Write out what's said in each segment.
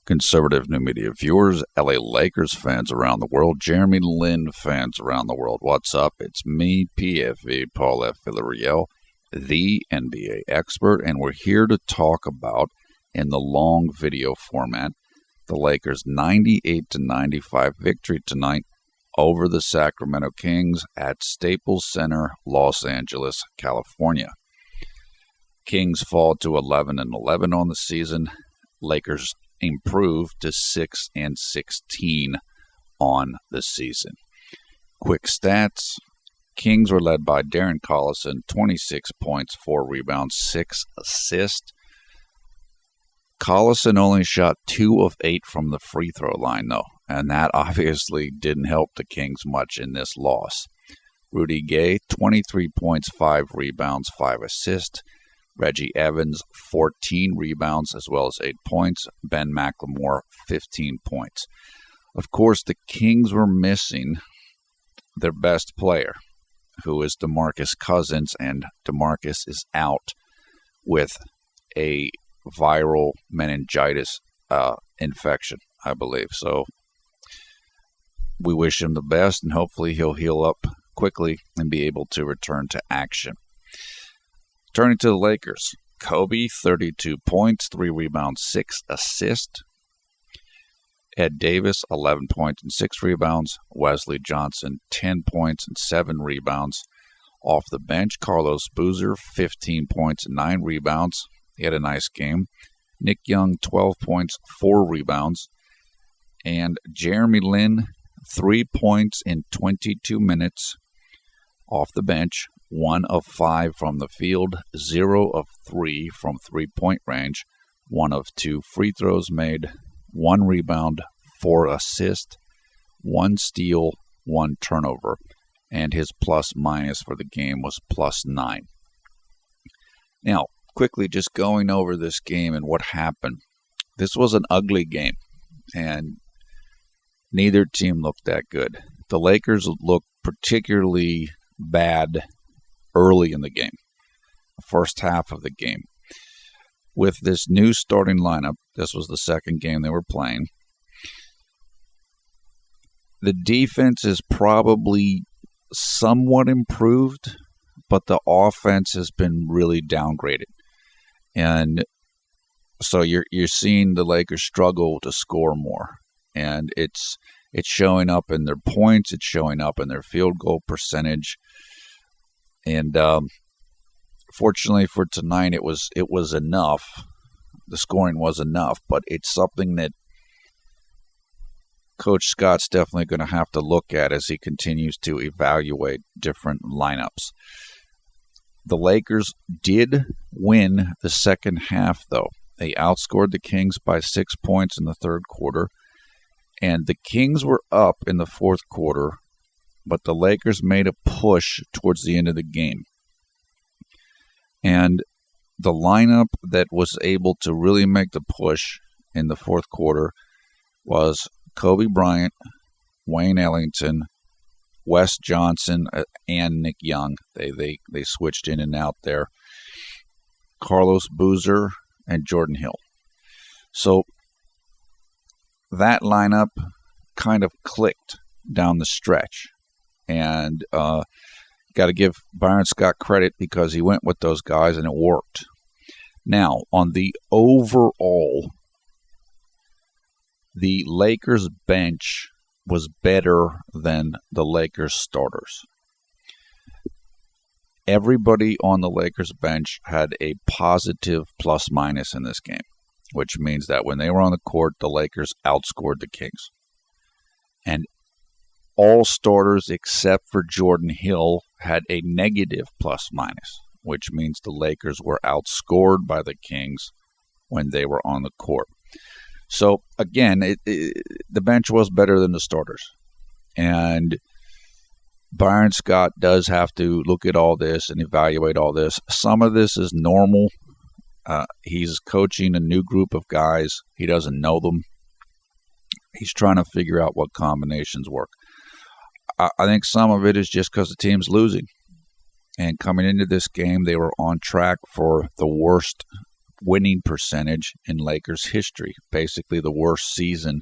Conservative new media viewers, LA Lakers fans around the world, JLin fans around the world. What's up? It's me, PFV, Paul F. Villarreal, the NBA expert, and we're here to talk about, in the long video format, the Lakers' 98-95 victory tonight over the Sacramento Kings at Staples Center, Los Angeles, California. Kings fall to 11-11 on the season. Lakers improved to 6-16 on the season. Quick stats. Kings were led by Darren Collison, 26 points, 4 rebounds, 6 assists. Collison only shot 2 of 8 from the free throw line, though, and that obviously didn't help the Kings much in this loss. Rudy Gay, 23 points, 5 rebounds, 5 assists. Reggie Evans, 14 rebounds as well as 8 points. Ben McLemore, 15 points. Of course, the Kings were missing their best player, who is DeMarcus Cousins, and DeMarcus is out with a viral meningitis infection, I believe. So we wish him the best, and hopefully he'll heal up quickly and be able to return to action. Turning to the Lakers, Kobe, 32 points, 3 rebounds, 6 assists. Ed Davis, 11 points and 6 rebounds. Wesley Johnson, 10 points and 7 rebounds. Off the bench, Carlos Boozer, 15 points and 9 rebounds. He had a nice game. Nick Young, 12 points, 4 rebounds. And JLin, 3 points in 22 minutes. Off the bench, 1 of 5 from the field, 0 of 3 from three-point range, 1 of 2 free throws made, 1 rebound, 4 assists, 1 steal, 1 turnover, and his plus-minus for the game was +9. Now, quickly just going over this game and what happened. This was an ugly game, and neither team looked that good. The Lakers looked particularly bad early in the game, the first half of the game. With this new starting lineup, this was the second game they were playing. The defense is probably somewhat improved, but the offense has been really downgraded. And so you're seeing the Lakers struggle to score more. And it's showing up in their points, it's showing up in their field goal percentage. And fortunately for tonight, it was enough. The scoring was enough, but it's something that Coach Scott's definitely going to have to look at as he continues to evaluate different lineups. The Lakers did win the second half, though. They outscored the Kings by 6 points in the third quarter, and the Kings were up in the fourth quarter, but the Lakers made a push towards the end of the game. And the lineup that was able to really make the push in the fourth quarter was Kobe Bryant, Wayne Ellington, Wes Johnson, and Nick Young. They switched in and out there. Carlos Boozer and Jordan Hill. So that lineup kind of clicked down the stretch. And got to give Byron Scott credit because he went with those guys and it worked. Now, on the overall, the Lakers bench was better than the Lakers starters. Everybody on the Lakers bench had a positive plus-minus in this game, which means that when they were on the court, the Lakers outscored the Kings. And all starters except for Jordan Hill had a negative plus-minus, which means the Lakers were outscored by the Kings when they were on the court. So, again, the bench was better than the starters. And Byron Scott does have to look at all this and evaluate all this. Some of this is normal. He's coaching a new group of guys. He doesn't know them. He's trying to figure out what combinations work. I think some of it is just because the team's losing. And coming into this game, they were on track for the worst winning percentage in Lakers history, basically the worst season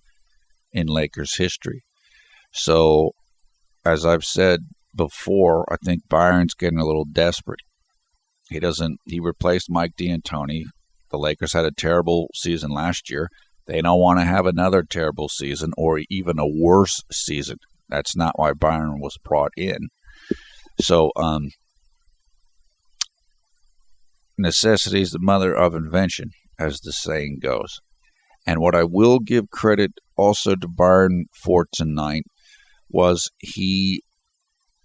in Lakers history. So, as I've said before, I think Byron's getting a little desperate. He replaced Mike D'Antoni. The Lakers had a terrible season last year. They don't want to have another terrible season or even a worse season. That's not why Byron was brought in. So, necessity is the mother of invention, as the saying goes. And what I will give credit also to Byron for tonight was he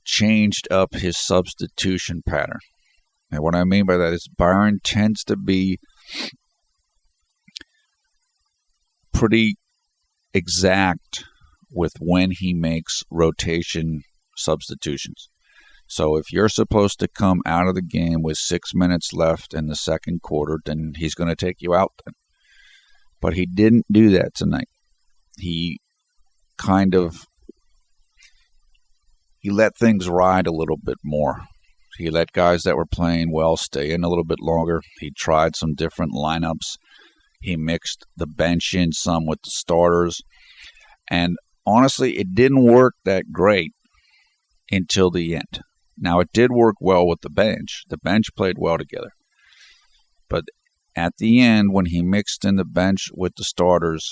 changed up his substitution pattern. And what I mean by that is Byron tends to be pretty exact with when he makes rotation substitutions. So if you're supposed to come out of the game with 6 minutes left in the second quarter, then he's going to take you out then. But he didn't do that tonight. He let things ride a little bit more. He let guys that were playing well stay in a little bit longer. He tried some different lineups. He mixed the bench in some with the starters. And honestly, it didn't work that great until the end. Now, it did work well with the bench. The bench played well together. But at the end, when he mixed in the bench with the starters,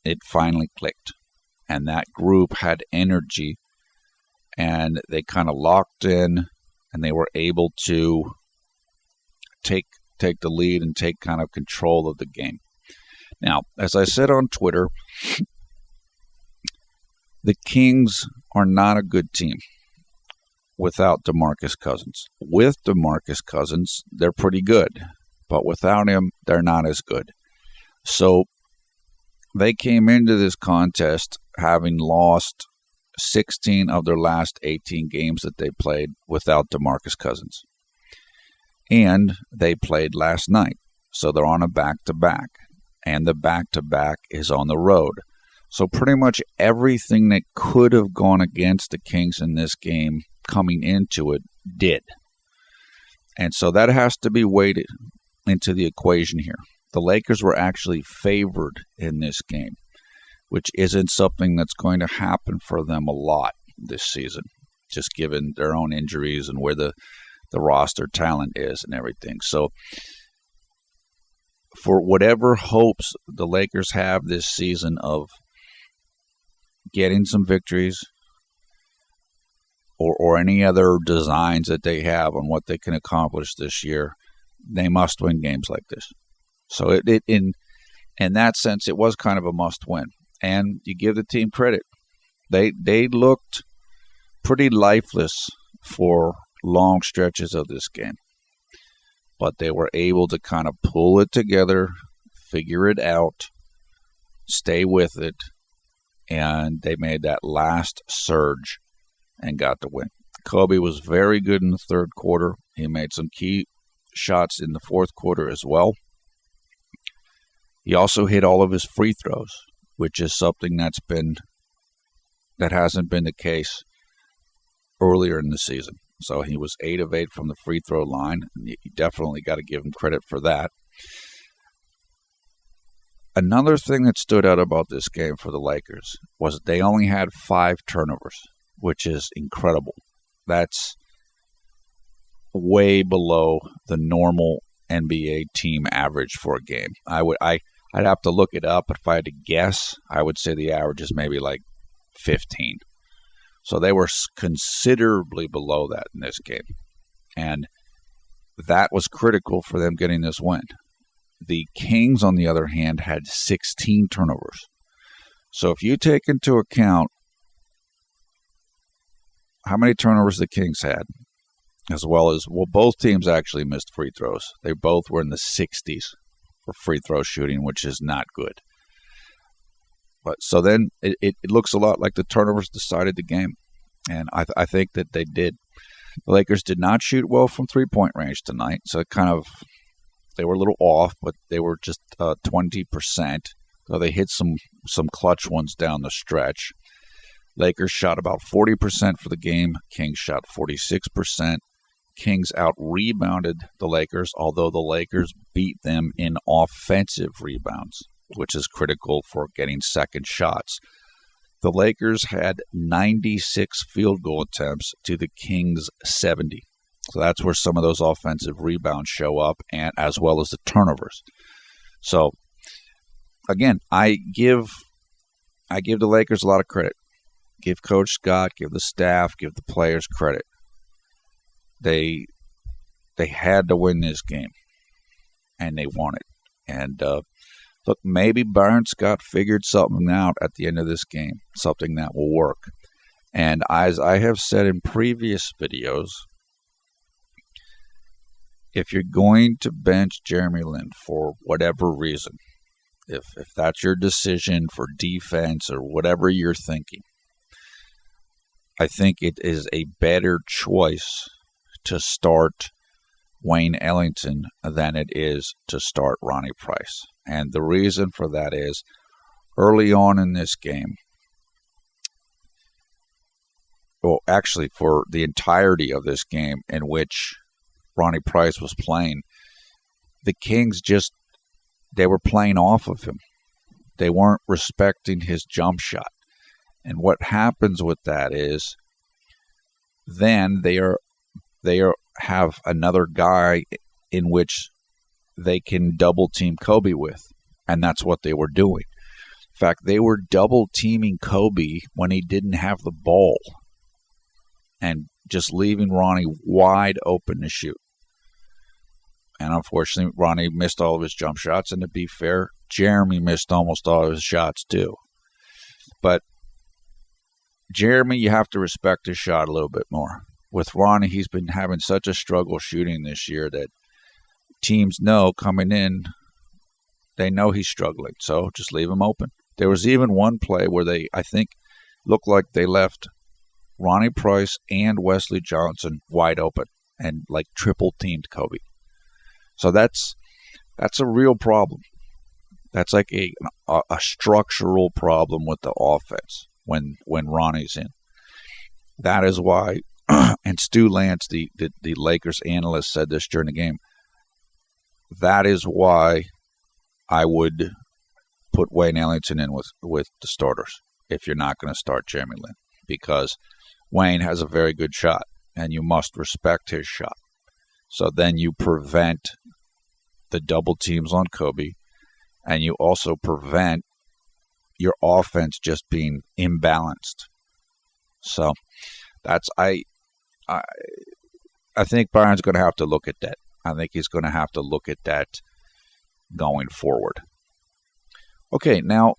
it finally clicked. And that group had energy, and they kind of locked in, and they were able to take the lead and take kind of control of the game. Now, as I said on Twitter, the Kings are not a good team without DeMarcus Cousins. With DeMarcus Cousins, they're pretty good, but without him, they're not as good. So they came into this contest having lost 16 of their last 18 games that they played without DeMarcus Cousins. And they played last night, so they're on a back-to-back, and the back-to-back is on the road. So pretty much everything that could have gone against the Kings in this game coming into it did. And so that has to be weighted into the equation here. The Lakers were actually favored in this game, which isn't something that's going to happen for them a lot this season, just given their own injuries and where the roster talent is and everything. So for whatever hopes the Lakers have this season of getting some victories or any other designs that they have on what they can accomplish this year, they must win games like this. So in that sense, it was kind of a must win. And you give the team credit. They looked pretty lifeless for long stretches of this game. But they were able to kind of pull it together, figure it out, stay with it, and they made that last surge and got the win. Kobe was very good in the third quarter. He made some key shots in the fourth quarter as well. He also hit all of his free throws, which is something that hasn't been the case earlier in the season. So he was 8 of 8 from the free throw line, and you definitely got to give him credit for that. Another thing that stood out about this game for the Lakers was they only had 5 turnovers, which is incredible. That's way below the normal NBA team average for a game. I'd have to look it up, but if I had to guess, I would say the average is maybe like 15. So they were considerably below that in this game. And that was critical for them getting this win. The Kings, on the other hand, had 16 turnovers. So if you take into account how many turnovers the Kings had, as well as, both teams actually missed free throws. They both were in the 60s for free throw shooting, which is not good. But so then it looks a lot like the turnovers decided the game. And I think that they did. The Lakers did not shoot well from three-point range tonight. So they were a little off, but they were just 20%. So they hit some clutch ones down the stretch. Lakers shot about 40% for the game. Kings shot 46%. Kings out-rebounded the Lakers, although the Lakers beat them in offensive rebounds, which is critical for getting second shots. The Lakers had 96 field goal attempts to the Kings' 70. So that's where some of those offensive rebounds show up, and as well as the turnovers. So, again, I give the Lakers a lot of credit. Give Coach Scott, give the staff, give the players credit. They had to win this game, and they won it. And look, maybe Byron Scott figured something out at the end of this game, something that will work. And as I have said in previous videos, if you're going to bench JLin for whatever reason, if that's your decision for defense or whatever you're thinking, I think it is a better choice to start Wayne Ellington than it is to start Ronnie Price. And the reason for that is early on in this game, well, actually for the entirety of this game in which Ronnie Price was playing, the Kings they were playing off of him. They weren't respecting his jump shot. And what happens with that is then they have another guy in which they can double team Kobe with. And that's what they were doing. In fact, they were double teaming Kobe when he didn't have the ball and just leaving Ronnie wide open to shoot. And unfortunately, Ronnie missed all of his jump shots. And to be fair, Jeremy missed almost all of his shots too. But Jeremy, you have to respect his shot a little bit more. With Ronnie, he's been having such a struggle shooting this year that teams know coming in, they know he's struggling. So just leave him open. There was even one play where I think, looked like they left Ronnie Price and Wesley Johnson wide open and like triple teamed Kobe. So that's a real problem. That's like a structural problem with the offense when Ronnie's in. That is why, and Stu Lance, the Lakers analyst, said this during the game, that is why I would put Wayne Ellington in with the starters if you're not going to start JLin, because Wayne has a very good shot, and you must respect his shot. So then you prevent the double teams on Kobe, and you also prevent your offense just being imbalanced. So that's I think Byron's going to have to look at that. I think he's going to have to look at that going forward. Okay, now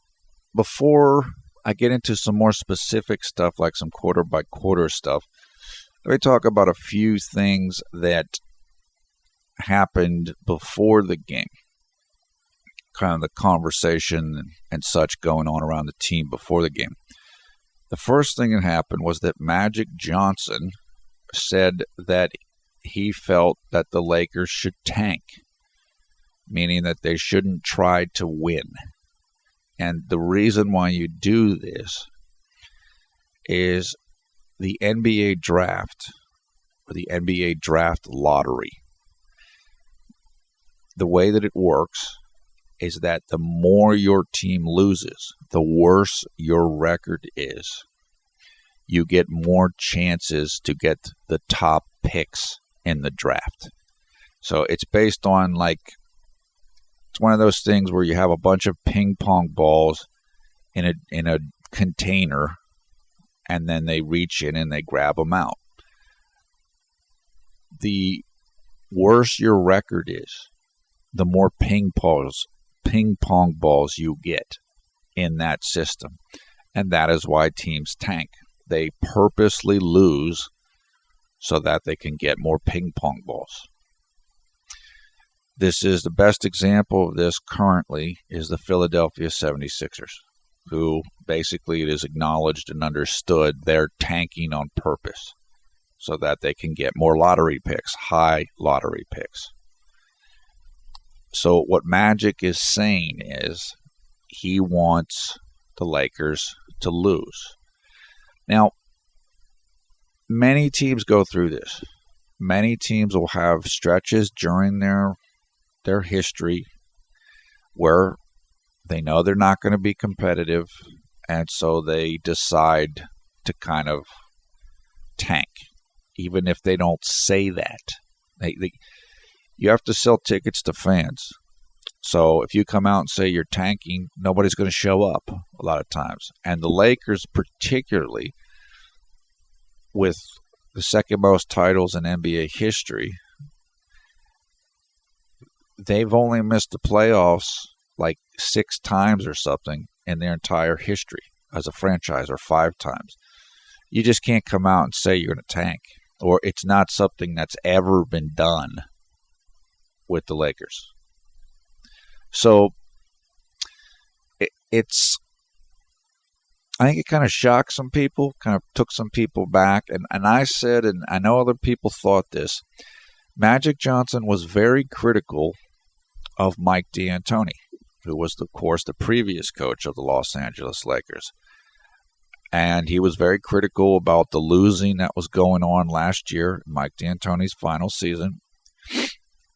before I get into some more specific stuff, like some quarter-by-quarter stuff, let me talk about a few things that happened before the game, kind of the conversation and such going on around the team before the game. The first thing that happened was that Magic Johnson said that he felt that the Lakers should tank, meaning that they shouldn't try to win. And the reason why you do this is the NBA draft, or the NBA draft lottery. The way that it works is that the more your team loses, the worse your record is. You get more chances to get the top picks in the draft. So it's based on it's one of those things where you have a bunch of ping pong balls in a container, and then they reach in and they grab them out. The worse your record is, the more ping pong balls you get in that system. And that is why teams tank. They purposely lose so that they can get more ping pong balls. This is the best example of this currently is the Philadelphia 76ers, who basically it is acknowledged and understood they're tanking on purpose so that they can get more lottery picks, high lottery picks. So what Magic is saying is he wants the Lakers to lose. Now, many teams go through this. many teams will have stretches during their history where they know they're not going to be competitive, and so they decide to kind of tank, even if they don't say that. You have to sell tickets to fans. So if you come out and say you're tanking, nobody's going to show up a lot of times. And the Lakers, particularly with the second most titles in NBA history, they've only missed the playoffs like 6 times or something in their entire history as a franchise, or 5 times. You just can't come out and say you're going to tank, or it's not something that's ever been done with the Lakers. So I think it kind of shocked some people, kind of took some people back. And I said, and I know other people thought this, Magic Johnson was very critical of Mike D'Antoni, who was, of course, the previous coach of the Los Angeles Lakers. And he was very critical about the losing that was going on last year, Mike D'Antoni's final season.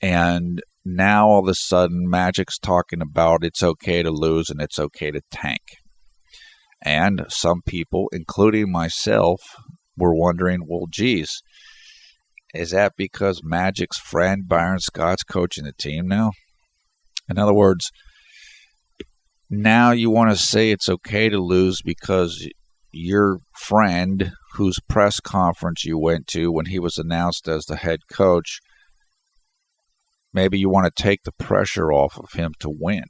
And now all of a sudden, Magic's talking about it's okay to lose and it's okay to tank. And some people, including myself, were wondering, well, geez, is that because Magic's friend Byron Scott's coaching the team now? In other words, now you want to say it's okay to lose because your friend, whose press conference you went to when he was announced as the head coach, maybe you want to take the pressure off of him to win.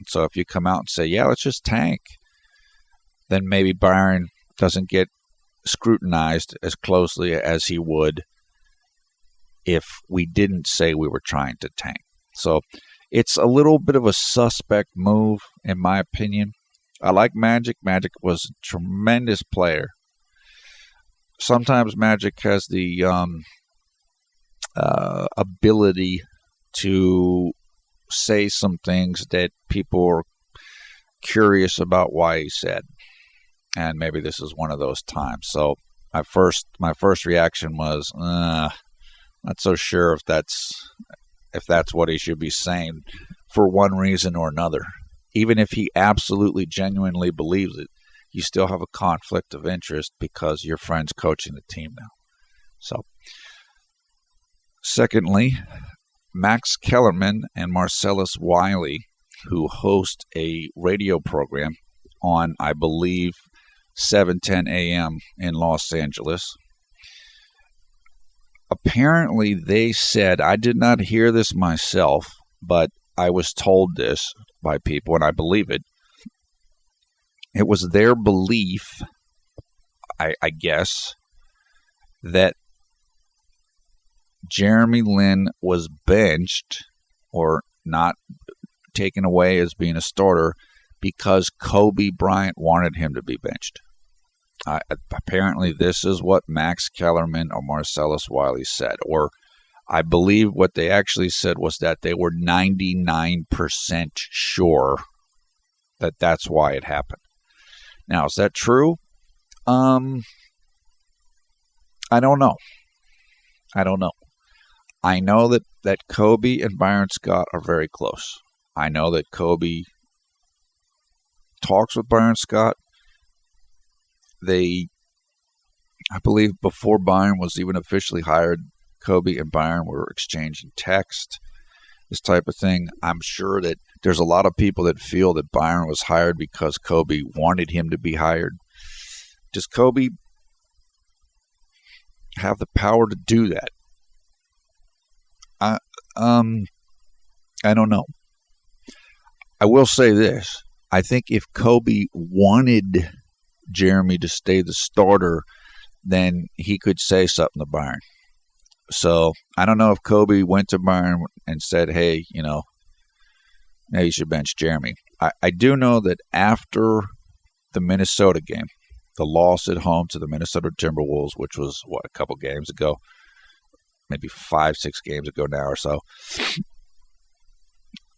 So if you come out and say, yeah, let's just tank, then maybe Byron doesn't get scrutinized as closely as he would if we didn't say we were trying to tank. So it's a little bit of a suspect move, in my opinion. I like Magic. Magic was a tremendous player. Sometimes Magic has the ability to say some things that people are curious about why he said. And maybe this is one of those times. So my first reaction was, not so sure if that's what he should be saying for one reason or another. Even if he absolutely genuinely believes it, you still have a conflict of interest because your friend's coaching the team now. So, secondly, Max Kellerman and Marcellus Wiley, who host a radio program on, I believe, 7:10 a.m. in Los Angeles. Apparently, they said, I did not hear this myself, but I was told this by people, and I believe it. It was their belief, I guess, that JLin was benched or not taken away as being a starter because Kobe Bryant wanted him to be benched. Apparently, this is what Max Kellerman or Marcellus Wiley said. Or I believe what they actually said was that they were 99% sure that that's why it happened. Now, is that true? I don't know. I know that Kobe and Byron Scott are very close. I know that Kobe talks with Byron Scott. I believe before Byron was even officially hired, Kobe and Byron were exchanging text, this type of thing. I'm sure that there's a lot of people that feel that Byron was hired because Kobe wanted him to be hired. Does Kobe have the power to do that? I don't know. I will say this. I think if Kobe wanted Jeremy to stay the starter, then he could say something to Byron. So I don't know if Kobe went to Byron and said, hey, maybe you should bench Jeremy. I do know that after the Minnesota game, the loss at home to the Minnesota Timberwolves, which was, a couple games ago, maybe 5-6 games ago now or so,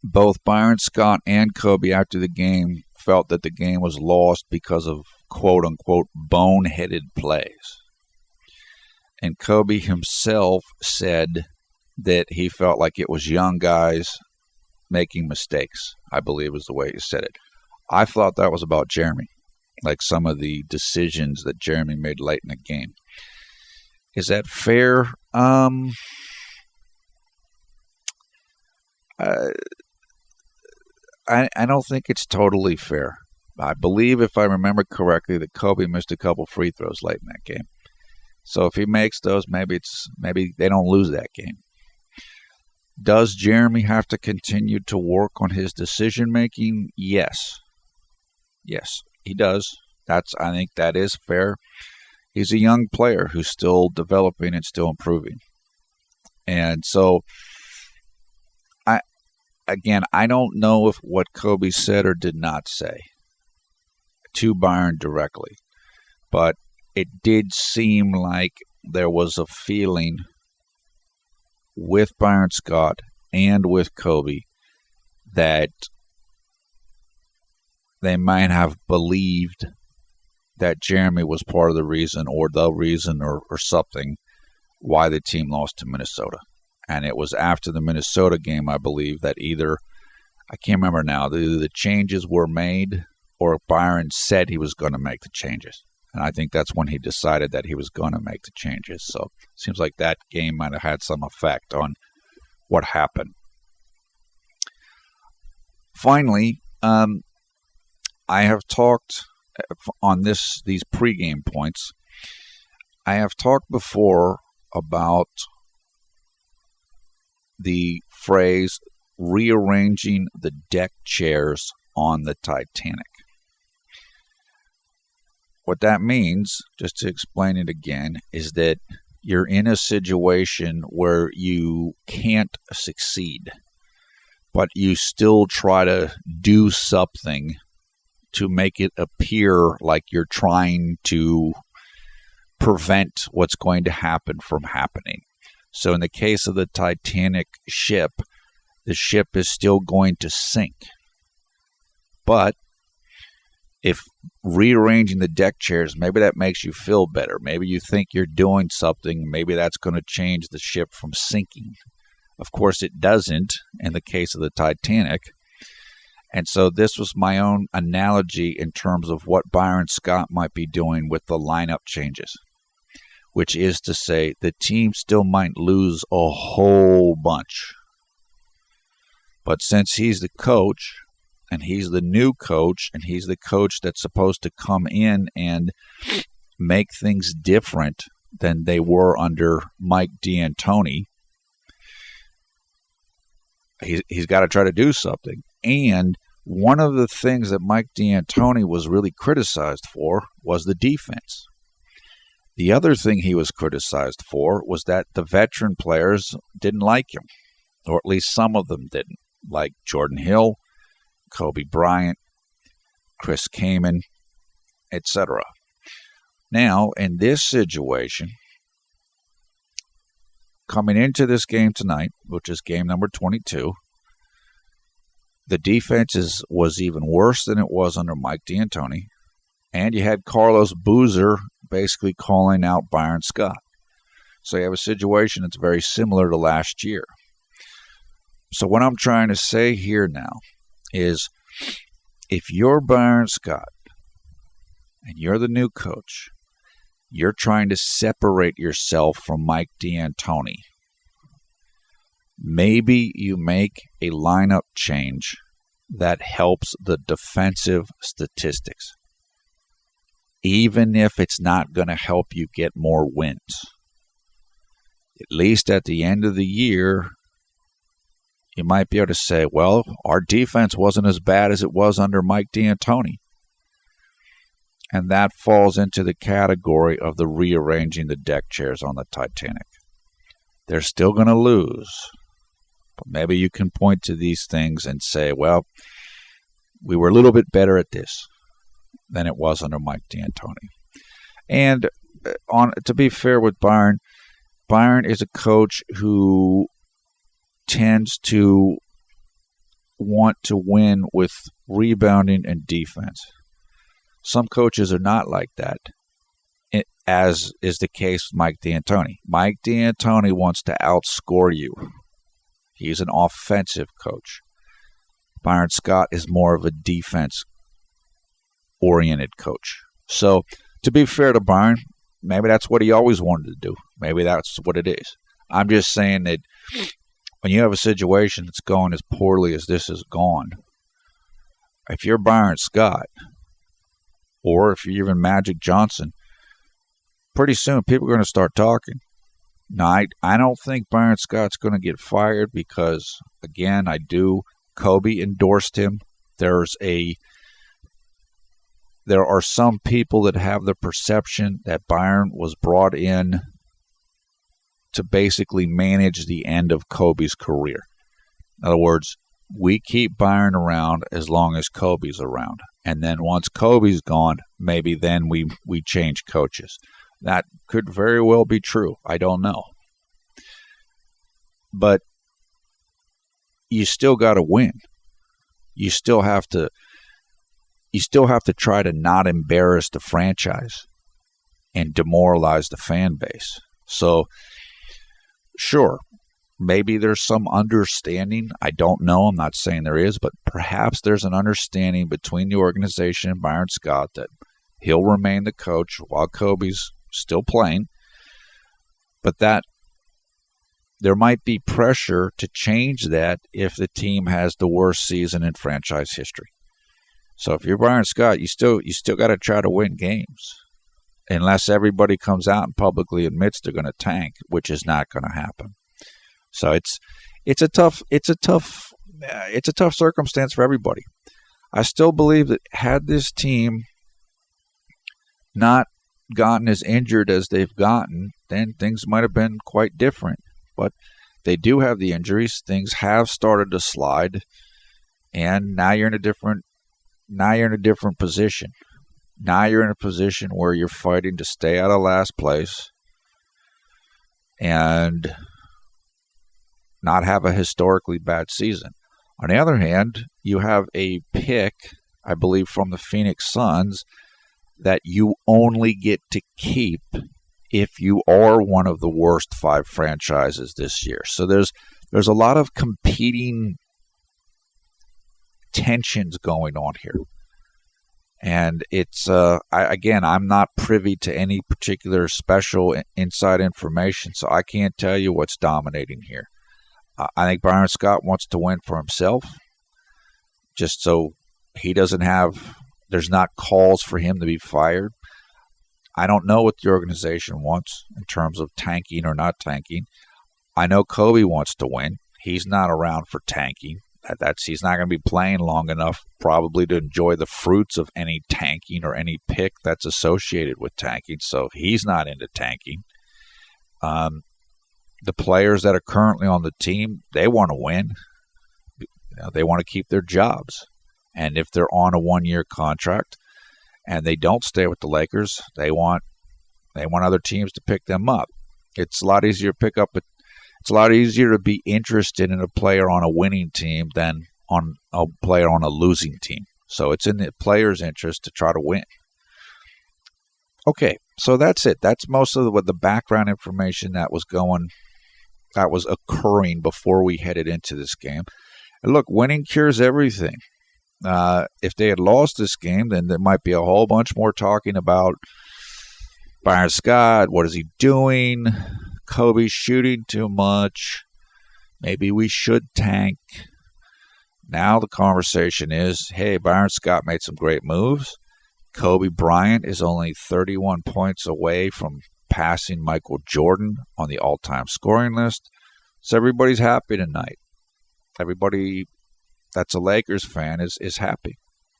both Byron Scott and Kobe after the game felt that the game was lost because of quote-unquote boneheaded plays. And Kobe himself said that he felt like it was young guys making mistakes, I believe is the way he said it. I thought that was about Jeremy, like some of the decisions that Jeremy made late in the game. Is that fair? I don't think it's totally fair. I believe, if I remember correctly, that Kobe missed a couple free throws late in that game. So if he makes those, maybe they don't lose that game. Does Jeremy have to continue to work on his decision making? Yes. Yes, he does. I think that is fair. He's a young player who's still developing and still improving. And so I don't know if what Kobe said or did not say to Byron directly, but it did seem like there was a feeling with Byron Scott and with Kobe that they might have believed that Jeremy was part of the reason or something why the team lost to Minnesota. And it was after the Minnesota game, I believe, that either, I can't remember now, either the changes were made or Byron said he was going to make the changes. And I think that's when he decided that he was going to make the changes. So it seems like that game might have had some effect on what happened. Finally, I have talked on these pregame points. I have talked before about the phrase rearranging the deck chairs on the Titanic. What that means, just to explain it again, is that you're in a situation where you can't succeed, but you still try to do something to make it appear like you're trying to prevent what's going to happen from happening. So in the case of the Titanic ship, the ship is still going to sink. But if rearranging the deck chairs, maybe that makes you feel better. Maybe you think you're doing something. Maybe that's going to change the ship from sinking. Of course, it doesn't in the case of the Titanic. And so this was my own analogy in terms of what Byron Scott might be doing with the lineup changes, which is to say the team still might lose a whole bunch. But since he's the coach, and he's the new coach, and he's the coach that's supposed to come in and make things different than they were under Mike D'Antoni, he's got to try to do something. And one of the things that Mike D'Antoni was really criticized for was the defense. The other thing he was criticized for was that the veteran players didn't like him, or at least some of them didn't, like Jordan Hill, Kobe Bryant, Chris Kaman, etc. Now, in this situation, coming into this game tonight, which is game number 22, the defense was even worse than it was under Mike D'Antoni, and you had Carlos Boozer basically calling out Byron Scott. So you have a situation that's very similar to last year. So what I'm trying to say here now is, if you're Byron Scott and you're the new coach, you're trying to separate yourself from Mike D'Antoni. Maybe you make a lineup change that helps the defensive statistics, even if it's not going to help you get more wins. At least at the end of the year, you might be able to say, well, our defense wasn't as bad as it was under Mike D'Antoni. And that falls into the category of the rearranging the deck chairs on the Titanic. They're still going to lose. But maybe you can point to these things and say, well, we were a little bit better at this than it was under Mike D'Antoni. And to be fair with Byron is a coach who tends to want to win with rebounding and defense. Some coaches are not like that. as is the case with Mike D'Antoni. Mike D'Antoni wants to outscore you. He's an offensive coach. Byron Scott is more of a defense-oriented coach. So, to be fair to Byron, maybe that's what he always wanted to do. Maybe that's what it is. I'm just saying that when you have a situation that's going as poorly as this has gone, if you're Byron Scott, or if you're even Magic Johnson, pretty soon people are going to start talking. Now, I don't think Byron Scott's going to get fired because, again, Kobe endorsed him. There are some people that have the perception that Byron was brought in to basically manage the end of Kobe's career. In other words, we keep Byron around as long as Kobe's around. And then once Kobe's gone, maybe then we change coaches. That could very well be true. I don't know. But you still got to win. You still have to try to not embarrass the franchise and demoralize the fan base. So, sure, maybe there's some understanding. I don't know. I'm not saying there is, but perhaps there's an understanding between the organization and Byron Scott that he'll remain the coach while Kobe's still playing, but that there might be pressure to change that if the team has the worst season in franchise history. So if you're Byron Scott, you still got to try to win games, unless everybody comes out and publicly admits they're going to tank, which is not going to happen. So it's a tough circumstance for everybody. I still believe that had this team not gotten as injured as they've gotten, then things might have been quite different. But they do have the injuries. Things have started to slide, and now you're in a different position. Now you're in a position where you're fighting to stay out of last place and not have a historically bad season. On the other hand, you have a pick, I believe, from the Phoenix Suns that you only get to keep if you are one of the worst 5 franchises this year. So there's a lot of competing tensions going on here. And it's, I'm not privy to any particular special inside information, so I can't tell you what's dominating here. I think Byron Scott wants to win for himself, just so there's not calls for him to be fired. I don't know what the organization wants in terms of tanking or not tanking. I know Kobe wants to win. He's not around for tanking. He's not going to be playing long enough probably to enjoy the fruits of any tanking or any pick that's associated with tanking. So he's not into tanking. The players that are currently on the team, they want to win. They want to keep their jobs. And if they're on a 1-year contract and they don't stay with the Lakers, they want other teams to pick them up. It's a lot easier to pick up It's a lot easier to be interested in a player on a winning team than on a player on a losing team. So it's in the player's interest to try to win. Okay, so that's it. That's most of the background information that was occurring before we headed into this game. And look, winning cures everything. If they had lost this game, then there might be a whole bunch more talking about Byron Scott. What is he doing? Kobe's shooting too much. Maybe we should tank. Now the conversation is, hey, Byron Scott made some great moves. Kobe Bryant is only 31 points away from passing Michael Jordan on the all-time scoring list. So everybody's happy tonight. Everybody that's a Lakers fan is happy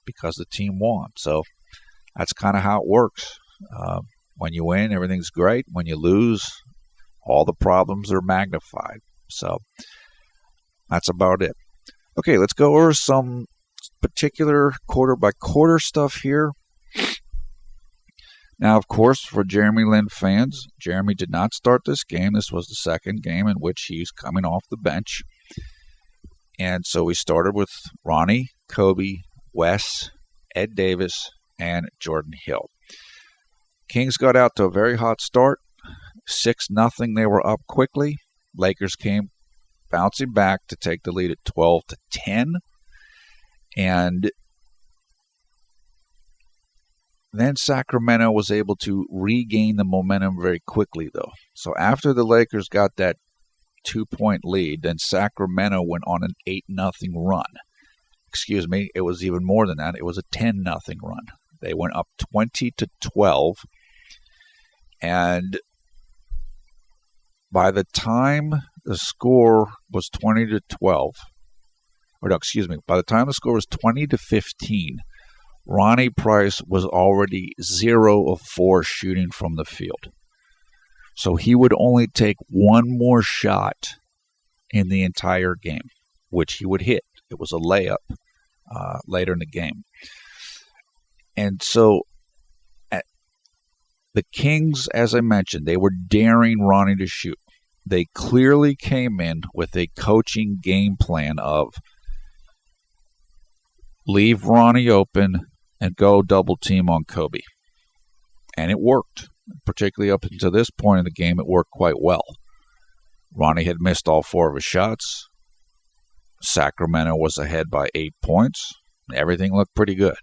because the team won. So that's kind of how it works. When you win, everything's great. When you lose, all the problems are magnified. So that's about it. Okay, let's go over some particular quarter-by-quarter stuff here. Now, of course, for JLin fans, Jeremy did not start this game. This was the second game in which he's coming off the bench. And so we started with Ronnie, Kobe, Wes, Ed Davis, and Jordan Hill. Kings got out to a very hot start. 6-0, they were up quickly. Lakers came bouncing back to take the lead at 12-10. And then Sacramento was able to regain the momentum very quickly, though. So after the Lakers got that 2-point lead, then Sacramento went on an 8-0 run. Excuse me, it was even more than that. It was a 10-0 run. They went up 20-12. And by the time the score was 20-12, by the time the score was 20-15, Ronnie Price was already 0 of 4 shooting from the field. So he would only take one more shot in the entire game, which he would hit. It was a layup later in the game. And so the Kings, as I mentioned, they were daring Ronnie to shoot. They clearly came in with a coaching game plan of leave Ronnie open and go double team on Kobe. And it worked. Particularly up until this point in the game, it worked quite well. Ronnie had missed all 4 of his shots. Sacramento was ahead by 8 points. Everything looked pretty good.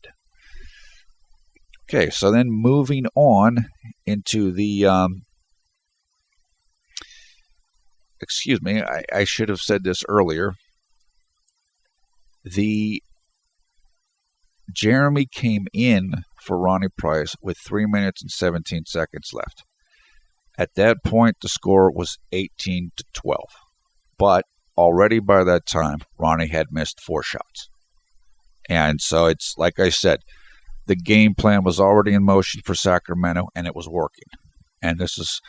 Okay, so then moving on into the... I should have said this earlier. Jeremy came in for Ronnie Price with 3 minutes and 17 seconds left. At that point, the score was 18-12. But already by that time, Ronnie had missed 4 shots. And so it's, like I said, the game plan was already in motion for Sacramento, and it was working. And this is,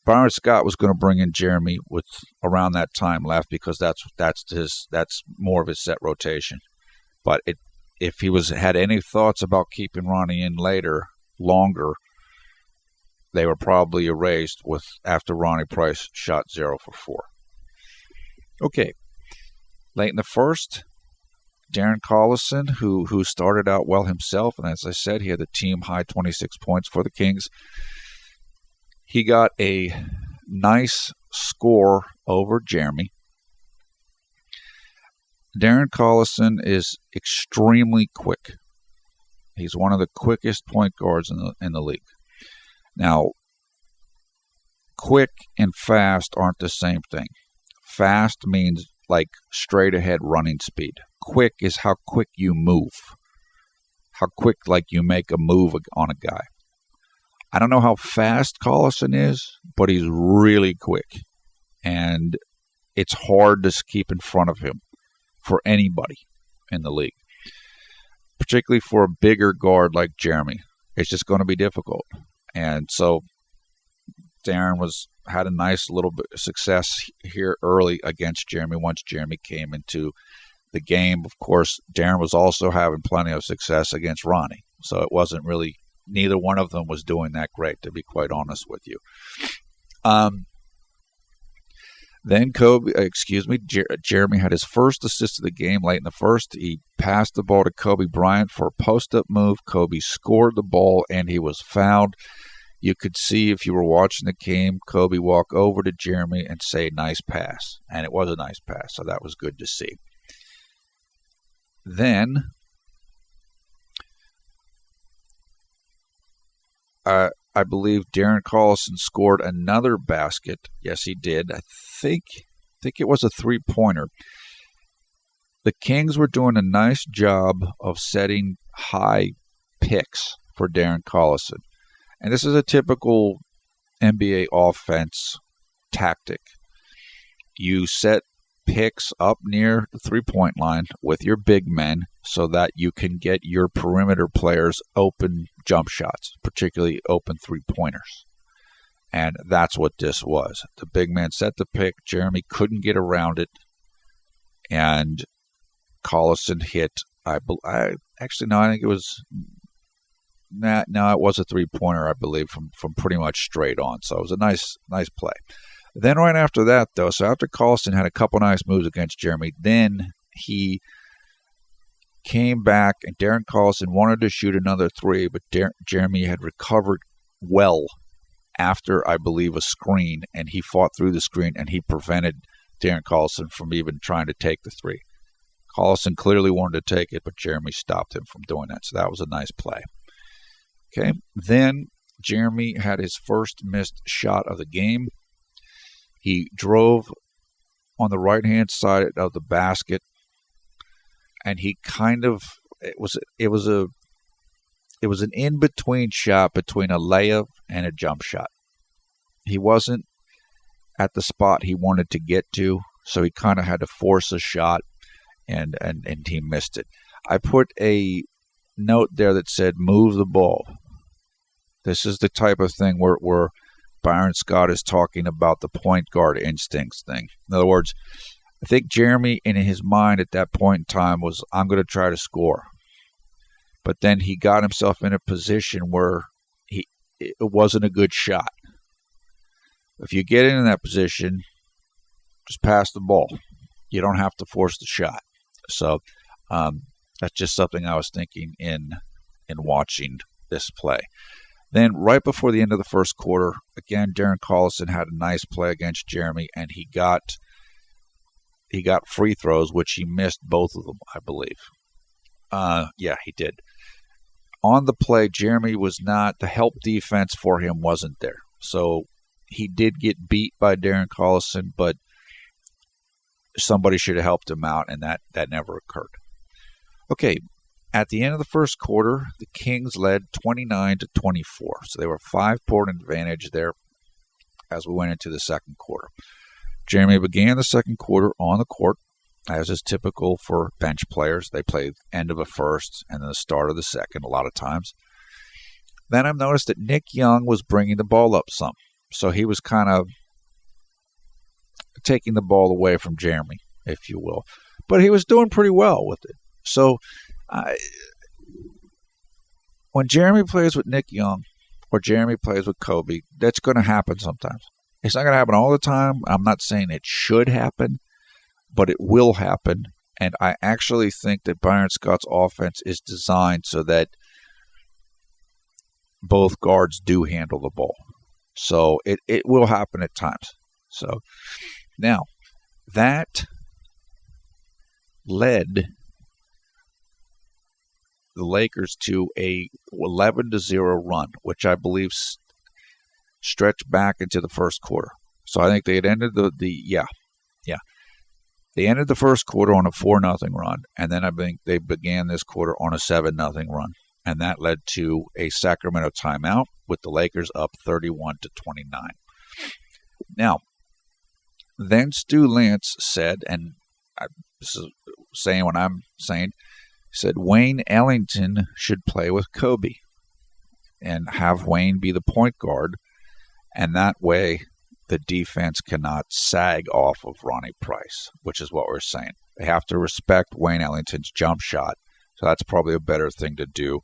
Byron Scott was going to bring in Jeremy with around that time left because that's more of his set rotation. But if he had any thoughts about keeping Ronnie in longer, they were probably erased after Ronnie Price shot 0 for 4. Okay, late in the first, Darren Collison, who started out well himself, and as I said, he had the team high 26 points for the Kings. He got a nice score over Jeremy. Darren Collison is extremely quick. He's one of the quickest point guards in the league. Now, quick and fast aren't the same thing. Fast means like straight ahead running speed. Quick is how quick you move. How quick you make a move on a guy. I don't know how fast Collison is, but he's really quick. And it's hard to keep in front of him for anybody in the league. Particularly for a bigger guard like Jeremy. It's just going to be difficult. And so Darren had a nice little bit of success here early against Jeremy once Jeremy came into the game. Of course, Darren was also having plenty of success against Ronnie. So it wasn't really, neither one of them was doing that great, to be quite honest with you. Then Jeremy had his first assist of the game late in the first. He passed the ball to Kobe Bryant for a post-up move. Kobe scored the ball, and he was fouled. You could see, if you were watching the game, Kobe walk over to Jeremy and say, nice pass. And it was a nice pass, so that was good to see. Then, I believe Darren Collison scored another basket. Yes, he did. I think it was a three-pointer. The Kings were doing a nice job of setting high picks for Darren Collison. And this is a typical NBA offense tactic. You set picks up near the three-point line with your big men so that you can get your perimeter players open jump shots, particularly open three-pointers. And that's what this was. The big man set the pick. Jeremy couldn't get around it. And Collison hit, I think it was... No, it was a three-pointer, I believe, from pretty much straight on. So it was a nice play. Then right after that, though, so after Collison had a couple nice moves against Jeremy, then he came back, and Darren Collison wanted to shoot another three, but Jeremy had recovered well after, I believe, a screen, and he fought through the screen, and he prevented Darren Collison from even trying to take the three. Collison clearly wanted to take it, but Jeremy stopped him from doing that, so that was a nice play. Okay, then Jeremy had his first missed shot of the game. He drove on the right-hand side of the basket, and he kind of it was an in-between shot between a layup and a jump shot. He wasn't at the spot he wanted to get to, so he kind of had to force a shot, and he missed it. I put a note there that said, move the ball. This is the type of thing where Byron Scott is talking about the point guard instincts thing. In other words, I think Jeremy, in his mind at that point in time, was, I'm going to try to score. But then he got himself in a position where it wasn't a good shot. If you get in that position, just pass the ball. You don't have to force the shot. So that's just something I was thinking in watching this play. Then right before the end of the first quarter, again, Darren Collison had a nice play against Jeremy, and he got free throws, which he missed both of them, I believe. Yeah, he did. On the play, Jeremy was not, the help defense for him wasn't there. So he did get beat by Darren Collison, but somebody should have helped him out, and that never occurred. Okay, at the end of the first quarter, the Kings led 29-24. So they were 5-point advantage there as we went into the second quarter. Jeremy began the second quarter on the court, as is typical for bench players. They play end of a first and then the start of the second a lot of times. Then I've noticed that Nick Young was bringing the ball up some. So he was kind of taking the ball away from Jeremy, if you will. But he was doing pretty well with it. So when Jeremy plays with Nick Young or Jeremy plays with Kobe, that's going to happen sometimes. It's not going to happen all the time. I'm not saying it should happen, but it will happen. And I actually think that Byron Scott's offense is designed so that both guards do handle the ball. So it will happen at times. So now that led the Lakers to a 11-0 run, which I believe stretched back into the first quarter. So I think they had ended They ended the first quarter on a 4-0 run, and then I think they began this quarter on a 7-0 run. And that led to a Sacramento timeout with the Lakers up 31-29. Now, then Stu Lance said, and this is saying what I'm saying, said Wayne Ellington should play with Kobe and have Wayne be the point guard, and that way the defense cannot sag off of Ronnie Price, which is what we're saying. They have to respect Wayne Ellington's jump shot, so that's probably a better thing to do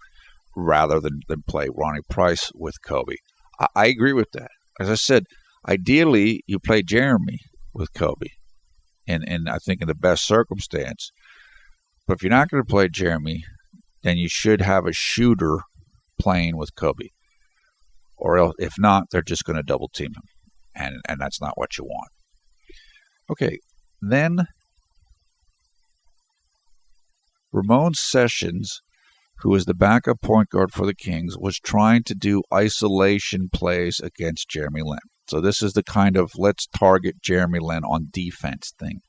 rather than play Ronnie Price with Kobe. I agree with that. As I said, ideally you play Jeremy with Kobe, and I think in the best circumstance. But if you're not going to play Jeremy, then you should have a shooter playing with Kobe. Or else, if not, they're just going to double team him. And that's not what you want. Okay, then Ramon Sessions, who is the backup point guard for the Kings, was trying to do isolation plays against Jeremy Lin. So this is the kind of let's target Jeremy Lin on defense thing.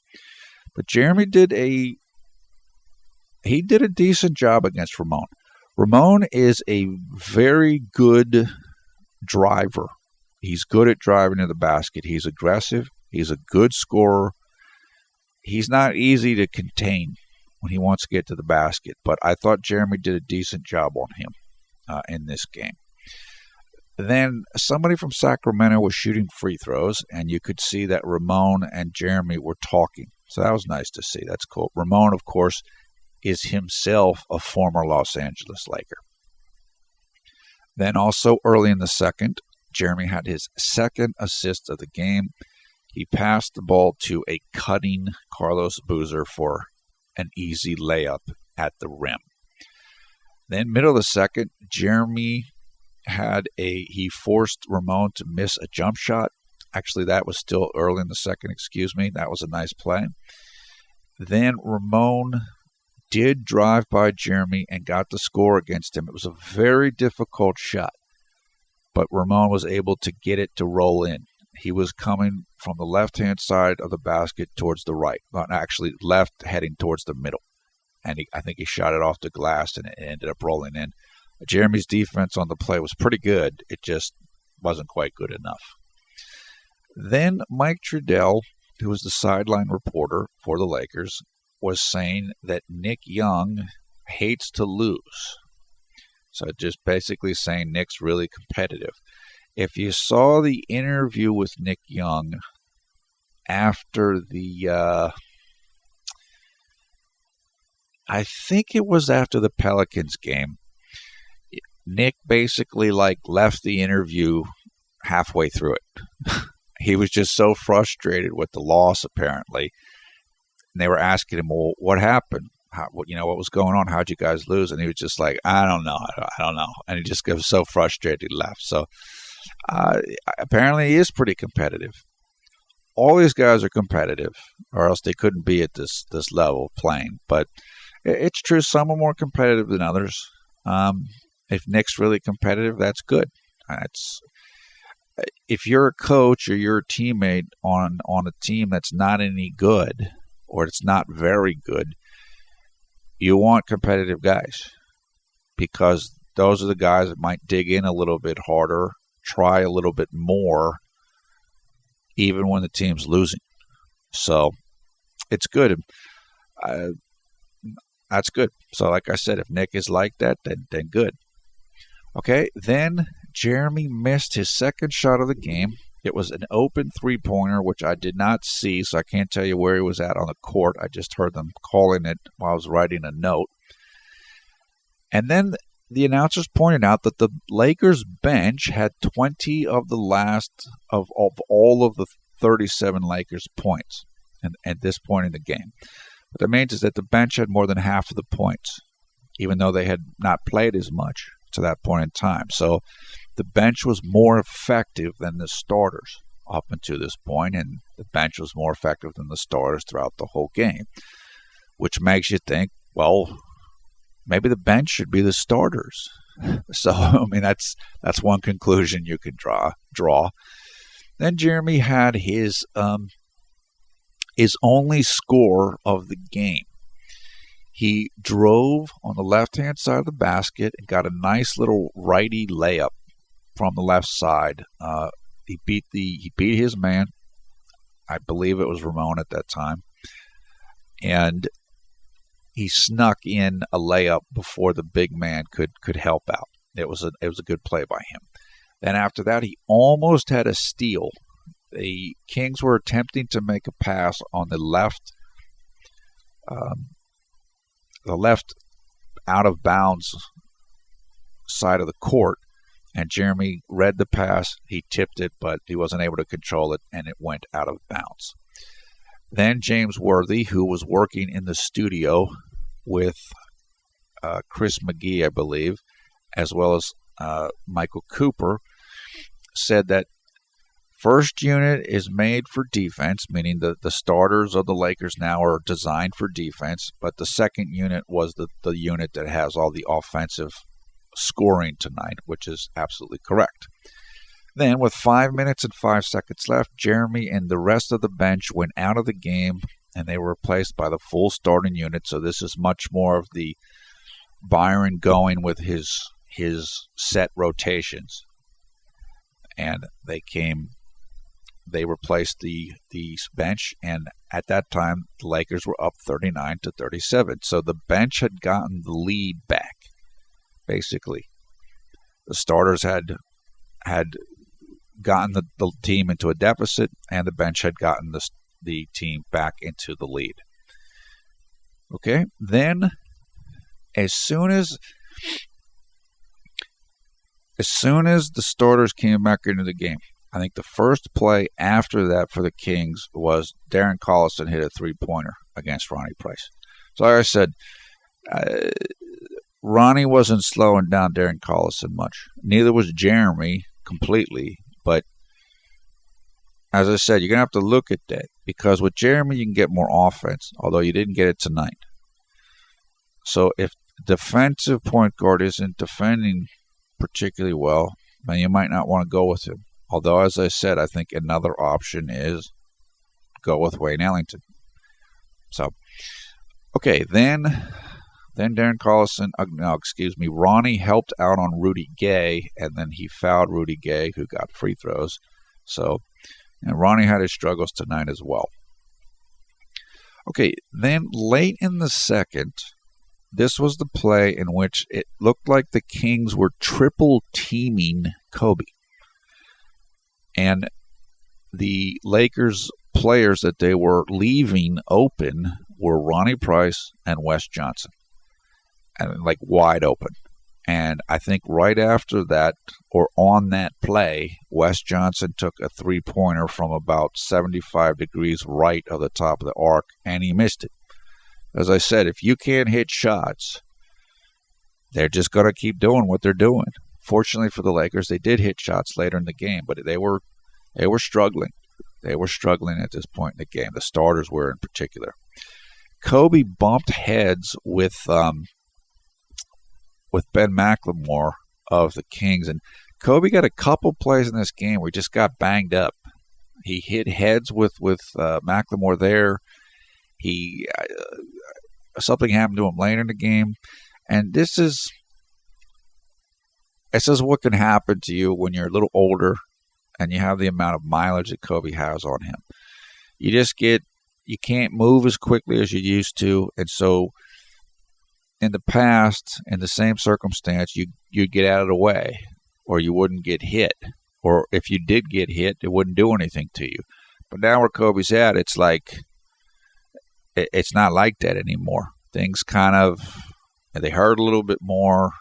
But Jeremy did a decent job against Ramon. Ramon is a very good driver. He's good at driving to the basket. He's aggressive. He's a good scorer. He's not easy to contain when he wants to get to the basket, but I thought Jeremy did a decent job on him in this game. Then somebody from Sacramento was shooting free throws, and you could see that Ramon and Jeremy were talking. So that was nice to see. That's cool. Ramon, of course, is himself a former Los Angeles Laker. Then also early in the second, Jeremy had his second assist of the game. He passed the ball to a cutting Carlos Boozer for an easy layup at the rim. Then middle of the second, Jeremy he forced Ramon to miss a jump shot. Actually, that was still early in the second, excuse me. That was a nice play. Then Ramon did drive by Jeremy and got the score against him. It was a very difficult shot, but Ramon was able to get it to roll in. He was coming from the left-hand side of the basket towards the right, actually left heading towards the middle. And I think he shot it off the glass and it ended up rolling in. Jeremy's defense on the play was pretty good. It just wasn't quite good enough. Then Mike Trudell, who was the sideline reporter for the Lakers, was saying that Nick Young hates to lose. So just basically saying Nick's really competitive. If you saw the interview with Nick Young after the I think it was after the Pelicans game, Nick basically left the interview halfway through it. He was just so frustrated with the loss, apparently. And they were asking him, well, what happened? What was going on? How'd you guys lose? And he was just like, I don't know. And he just was so frustrated he left. So apparently he is pretty competitive. All these guys are competitive, or else they couldn't be at this level playing. But it's true, some are more competitive than others. If Nick's really competitive, that's good. If you're a coach or you're a teammate on a team that's not any good or it's not very good, you want competitive guys, because those are the guys that might dig in a little bit harder, try a little bit more, even when the team's losing. So it's good. That's good. So like I said, if Nick is like that, then good. Okay, then Jeremy missed his second shot of the game. It was an open three-pointer, which I did not see, so I can't tell you where he was at on the court. I just heard them calling it while I was writing a note. And then the announcers pointed out that the Lakers bench had 20 of the last of all of the 37 Lakers points at this point in the game. What that means is that the bench had more than half of the points, even though they had not played as much to that point in time. So the bench was more effective than the starters up until this point, and the bench was more effective than the starters throughout the whole game, which makes you think, well, maybe the bench should be the starters. So, I mean, that's one conclusion you could draw. Then Jeremy had his only score of the game. He drove on the left-hand side of the basket and got a nice little righty layup from the left side. He beat his man. I believe it was Ramon at that time. And he snuck in a layup before the big man could help out. It was a good play by him. Then after that, he almost had a steal. The Kings were attempting to make a pass on the left out of bounds side of the court, and Jeremy read the pass. He tipped it, but he wasn't able to control it, and it went out of bounds. Then James Worthy, who was working in the studio with Chris McGee, I believe, as well as Michael Cooper, said that first unit is made for defense, meaning the starters of the Lakers now are designed for defense, but the second unit was the unit that has all the offensive scoring tonight, which is absolutely correct. Then, with 5 minutes and 5 seconds left, Jeremy and the rest of the bench went out of the game, and they were replaced by the full starting unit. So this is much more of the Byron going with his set rotations. And they replaced the bench, and at that time, the Lakers were up 39-37. So the bench had gotten the lead back, basically. The starters had gotten the team into a deficit, and the bench had gotten the team back into the lead. Okay, then as soon as the starters came back into the game, I think the first play after that for the Kings was Darren Collison hit a three-pointer against Ronnie Price. So like I said, Ronnie wasn't slowing down Darren Collison much. Neither was Jeremy completely. But as I said, you're going to have to look at that, because with Jeremy you can get more offense, although you didn't get it tonight. So if defensive point guard isn't defending particularly well, then you might not want to go with him. Although, as I said, I think another option is go with Wayne Ellington. So, okay, then Darren Collison, Ronnie helped out on Rudy Gay, and then he fouled Rudy Gay, who got free throws. So, and Ronnie had his struggles tonight as well. Okay, then late in the second, this was the play in which it looked like the Kings were triple teaming Kobe. And the Lakers players that they were leaving open were Ronnie Price and Wes Johnson. And like wide open. And I think right after that, or on that play, Wes Johnson took a three-pointer from about 75 degrees right of the top of the arc, and he missed it. As I said, if you can't hit shots, they're just going to keep doing what they're doing. Fortunately for the Lakers, they did hit shots later in the game, but they were struggling. They were struggling at this point in the game. The starters were in particular. Kobe bumped heads with Ben McLemore of the Kings, and Kobe got a couple plays in this game where he just got banged up. He hit heads with McLemore there. Something happened to him later in the game, and this is what can happen to you when you're a little older and you have the amount of mileage that Kobe has on him. You can't move as quickly as you used to, and so in the past, in the same circumstance, you'd get out of the way, or you wouldn't get hit, or if you did get hit, it wouldn't do anything to you. But now where Kobe's at, it's like it's not like that anymore. Things they hurt a little bit more.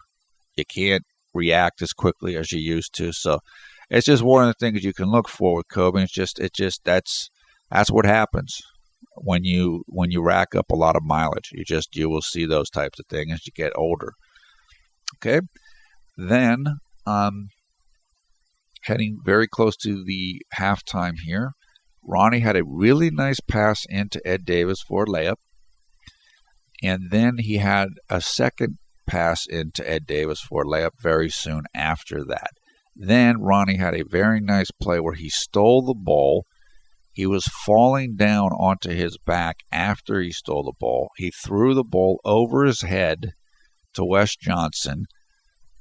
You can't react as quickly as you used to. So it's just one of the things you can look for with Kobe. That's what happens when you rack up a lot of mileage. You will see those types of things as you get older. Okay, then heading very close to the halftime here. Ronnie had a really nice pass into Ed Davis for a layup. And then he had a second pass into Ed Davis for a layup very soon after that. Then Ronnie had a very nice play where he stole the ball. He was falling down onto his back after he stole the ball. He threw the ball over his head to Wes Johnson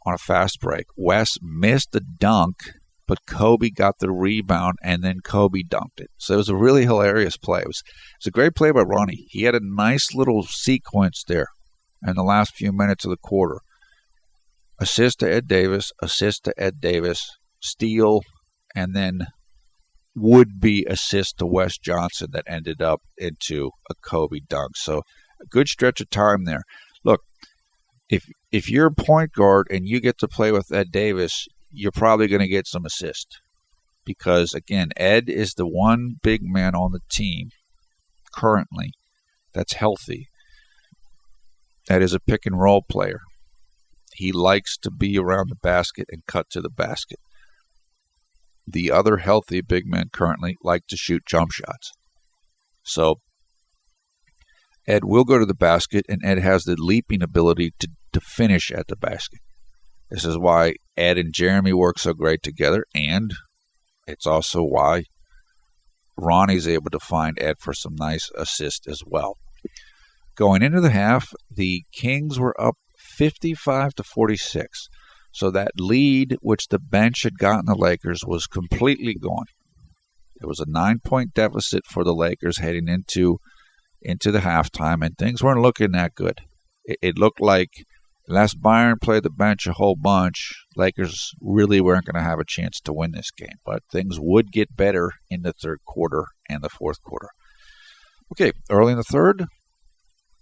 on a fast break. Wes missed the dunk, but Kobe got the rebound, and then Kobe dunked it. So it was a really hilarious play. It was a great play by Ronnie. He had a nice little sequence there in the last few minutes of the quarter. Assist to Ed Davis, steal, and then would-be assist to Wes Johnson that ended up into a Kobe dunk. So a good stretch of time there. Look, if you're a point guard and you get to play with Ed Davis, you're probably going to get some assist, because, again, Ed is the one big man on the team currently that's healthy, that is a pick-and-roll player. He likes to be around the basket and cut to the basket. The other healthy big men currently like to shoot jump shots. So Ed will go to the basket, and Ed has the leaping ability to finish at the basket. This is why Ed and Jeremy work so great together, and it's also why Ronnie's able to find Ed for some nice assists as well. Going into the half, the Kings were up 55-46. So that lead, which the bench had gotten the Lakers, was completely gone. It was a 9-point deficit for the Lakers heading into the halftime, and things weren't looking that good. It looked like, unless Byron played the bench a whole bunch, Lakers really weren't going to have a chance to win this game. But things would get better in the third quarter and the fourth quarter. Okay, early in the third,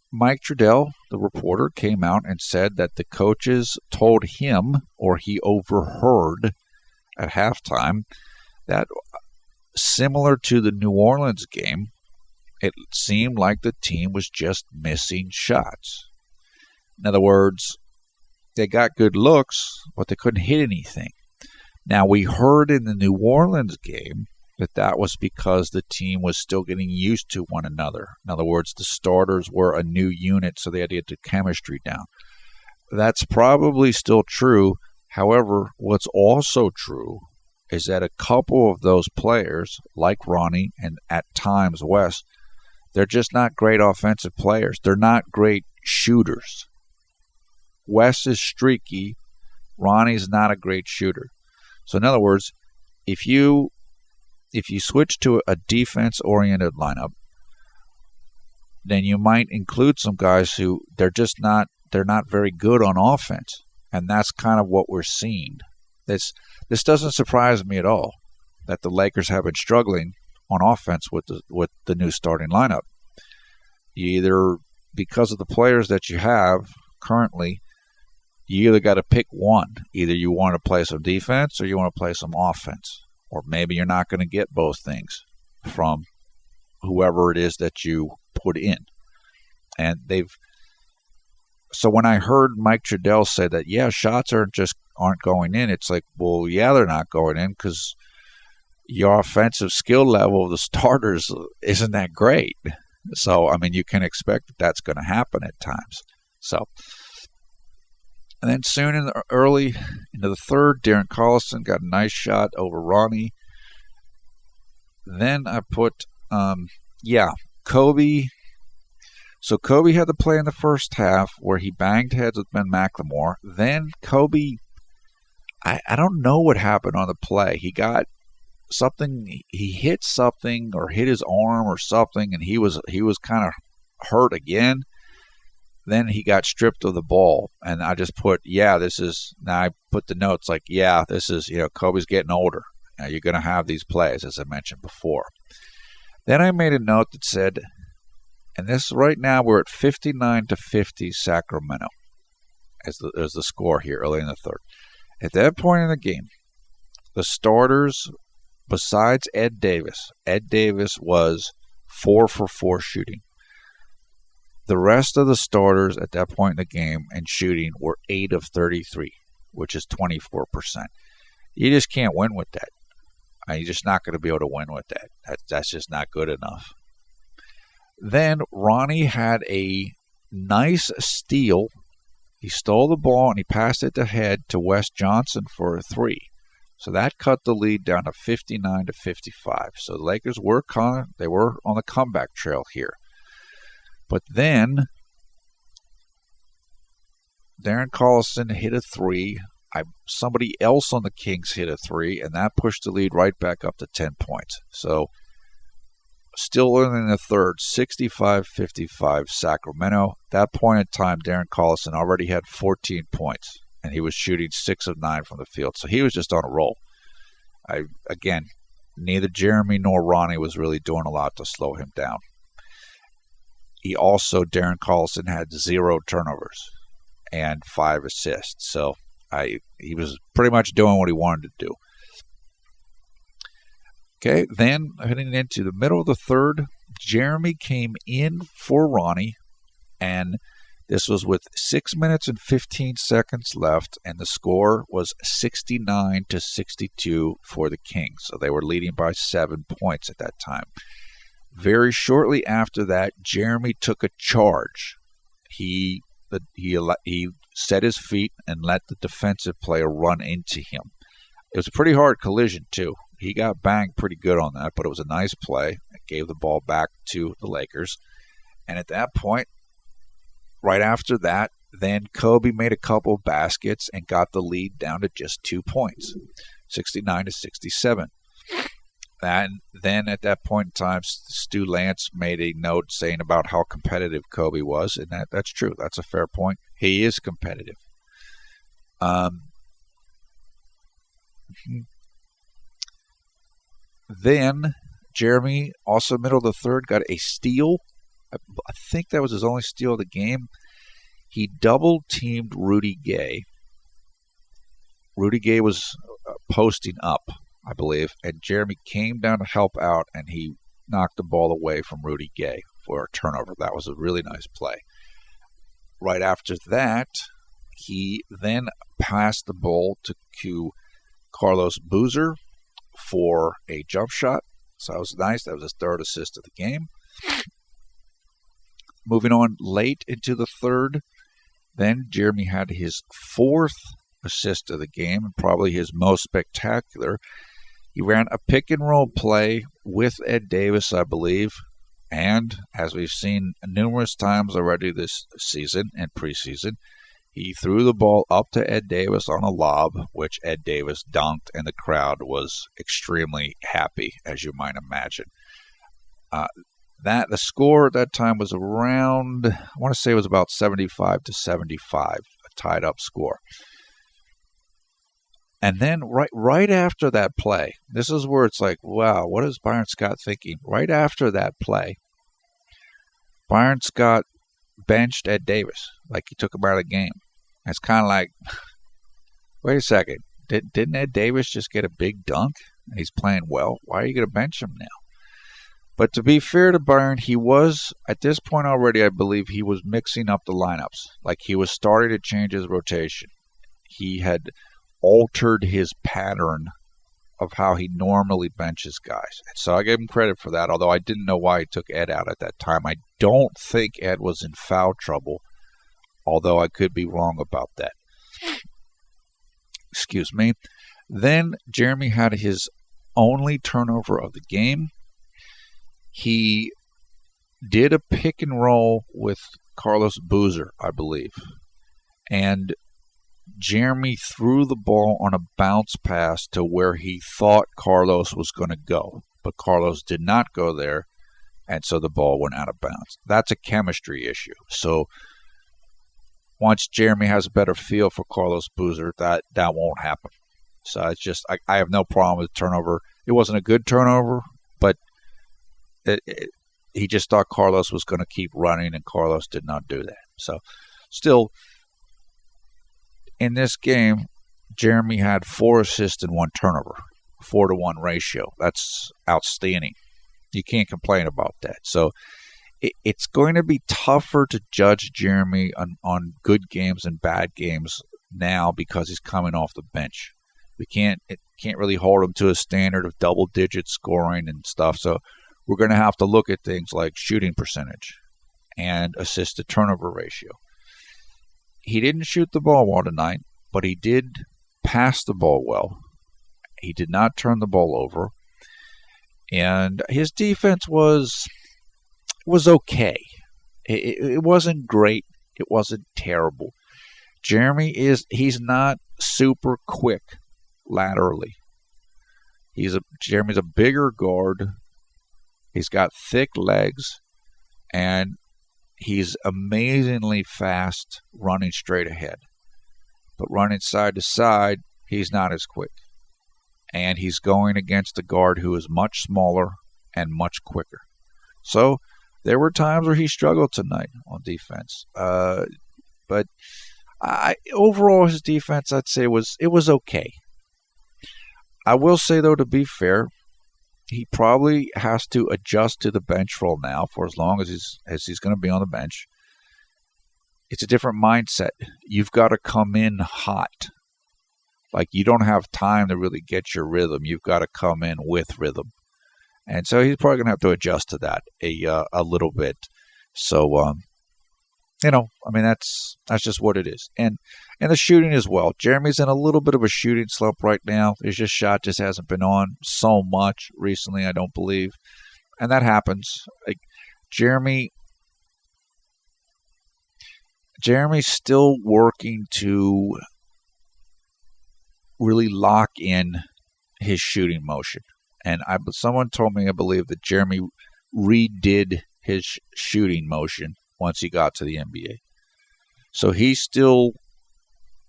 Mike Trudell, the reporter, came out and said that the coaches told him, or he overheard at halftime, that similar to the New Orleans game, it seemed like the team was just missing shots. In other words, they got good looks, but they couldn't hit anything. Now, we heard in the New Orleans game that was because the team was still getting used to one another. In other words, the starters were a new unit, so they had to get the chemistry down. That's probably still true. However, what's also true is that a couple of those players, like Ronnie and at times Wes, they're just not great offensive players. They're not great shooters. Wes is streaky. Ronnie's not a great shooter. So in other words, if you switch to a defense-oriented lineup, then you might include some guys who they're not very good on offense, and that's kind of what we're seeing. This doesn't surprise me at all that the Lakers have been struggling on offense with the new starting lineup. Either because of the players that you have currently, you either got to pick one. Either you want to play some defense or you want to play some offense. Or maybe you're not going to get both things from whoever it is that you put in. And so when I heard Mike Trudell say that, yeah, shots aren't going in, it's like, well, yeah, they're not going in because your offensive skill level of the starters isn't that great. So, I mean, you can expect that that's going to happen at times. So, and then soon early into the third, Darren Collison got a nice shot over Ronnie. Then I put, Kobe. So Kobe had the play in the first half where he banged heads with Ben McLemore. Then Kobe, I don't know what happened on the play. He got something, he hit something or hit his arm or something, and he was kind of hurt again. Then he got stripped of the ball, and I just put, now I put the notes like, this is, Kobe's getting older. Now you're going to have these plays, as I mentioned before. Then I made a note that said, and this right now we're at 59-50 Sacramento as the score here early in the third. At that point in the game, the starters, besides Ed Davis was 4 for 4 shooting. The rest of the starters at that point in the game and shooting were 8 of 33, which is 24%. You just can't win with that. You're just not going to be able to win with that. That's just not good enough. Then Ronnie had a nice steal. He stole the ball and he passed it ahead to Wes Johnson for a 3. So that cut the lead down to 59-55. So the Lakers were on the comeback trail here. But then Darren Collison hit a 3. Somebody else on the Kings hit a 3, and that pushed the lead right back up to 10 points. So still in the third, 65-55 Sacramento. At that point in time, Darren Collison already had 14 points, and he was shooting 6 of 9 from the field. So he was just on a roll. Again, neither Jeremy nor Ronnie was really doing a lot to slow him down. Darren Collison had 0 turnovers and 5 assists. So he was pretty much doing what he wanted to do. Okay, then heading into the middle of the third, Jeremy came in for Ronnie, and this was with 6 minutes and 15 seconds left, and the score was 69-62 for the Kings. So they were leading by 7 points at that time. Very shortly after that, Jeremy took a charge. He set his feet and let the defensive player run into him. It was a pretty hard collision, too. He got banged pretty good on that, but it was a nice play. It gave the ball back to the Lakers. And at that point, right after that, then Kobe made a couple of baskets and got the lead down to just 2 points, 69-67. And then at that point in time, Stu Lance made a note saying about how competitive Kobe was, and that's true. That's a fair point. He is competitive. Then Jeremy, also middle of the third, got a steal. I think that was his only steal of the game. He double-teamed Rudy Gay. Rudy Gay was posting up, I believe, and Jeremy came down to help out, and he knocked the ball away from Rudy Gay for a turnover. That was a really nice play. right after that, he then passed the ball to Carlos Boozer for a jump shot. So that was nice. That was his third assist of the game. Moving on late into the third, then Jeremy had his fourth assist of the game, and probably his most spectacular. He ran a pick and roll play with Ed Davis, I believe, and as we've seen numerous times already this season and preseason, he threw the ball up to Ed Davis on a lob, which Ed Davis dunked, and the crowd was extremely happy, as you might imagine. The score at that time was around, I want to say it was about 75 to 75, a tied-up score. And then right after that play, this is where it's like, wow, what is Byron Scott thinking? Right after that play, Byron Scott benched Ed Davis, like he took him out of the game. It's kind of like, wait a second, didn't Ed Davis just get a big dunk? And he's playing well. Why are you going to bench him now? But to be fair to Byron, he was, at this point already, I believe, he was mixing up the lineups. Like he was starting to change his rotation. He had altered his pattern of how he normally benches guys. And so I gave him credit for that, although I didn't know why he took Ed out at that time. I don't think Ed was in foul trouble, although I could be wrong about that. Excuse me. Then Jeremy had his only turnover of the game. He did a pick and roll with Carlos Boozer, I believe. And Jeremy threw the ball on a bounce pass to where he thought Carlos was going to go. But Carlos did not go there, and so the ball went out of bounds. That's a chemistry issue. So once Jeremy has a better feel for Carlos Boozer, that won't happen. So it's just, I have no problem with turnover. It wasn't a good turnover, but he just thought Carlos was going to keep running, and Carlos did not do that. So still, in this game, Jeremy had 4 assists and 1 turnover, 4-to-1 ratio. That's outstanding. You can't complain about that. So it's going to be tougher to judge Jeremy on good games and bad games now because he's coming off the bench. It can't really hold him to a standard of double-digit scoring and stuff. So we're going to have to look at things like shooting percentage and assist-to-turnover ratio. He didn't shoot the ball well tonight, but he did pass the ball well. He did not turn the ball over. And his defense was okay. It wasn't great. It wasn't terrible. He's not super quick laterally. Jeremy's a bigger guard. He's got thick legs, and he's amazingly fast running straight ahead. But running side to side, he's not as quick. And he's going against a guard who is much smaller and much quicker. So there were times where he struggled tonight on defense. But overall, his defense, I'd say, it was okay. I will say, though, to be fair, he probably has to adjust to the bench role now for as long as he's going to be on the bench. It's a different mindset. You've got to come in hot. Like, you don't have time to really get your rhythm. You've got to come in with rhythm. And so he's probably going to have to adjust to that a little bit. So, that's just what it is. And the shooting as well. Jeremy's in a little bit of a shooting slump right now. His shot just hasn't been on so much recently, I don't believe. And that happens. Like, Jeremy's still working to really lock in his shooting motion. And someone told me, I believe, that Jeremy redid his shooting motion once he got to the NBA. So he's still,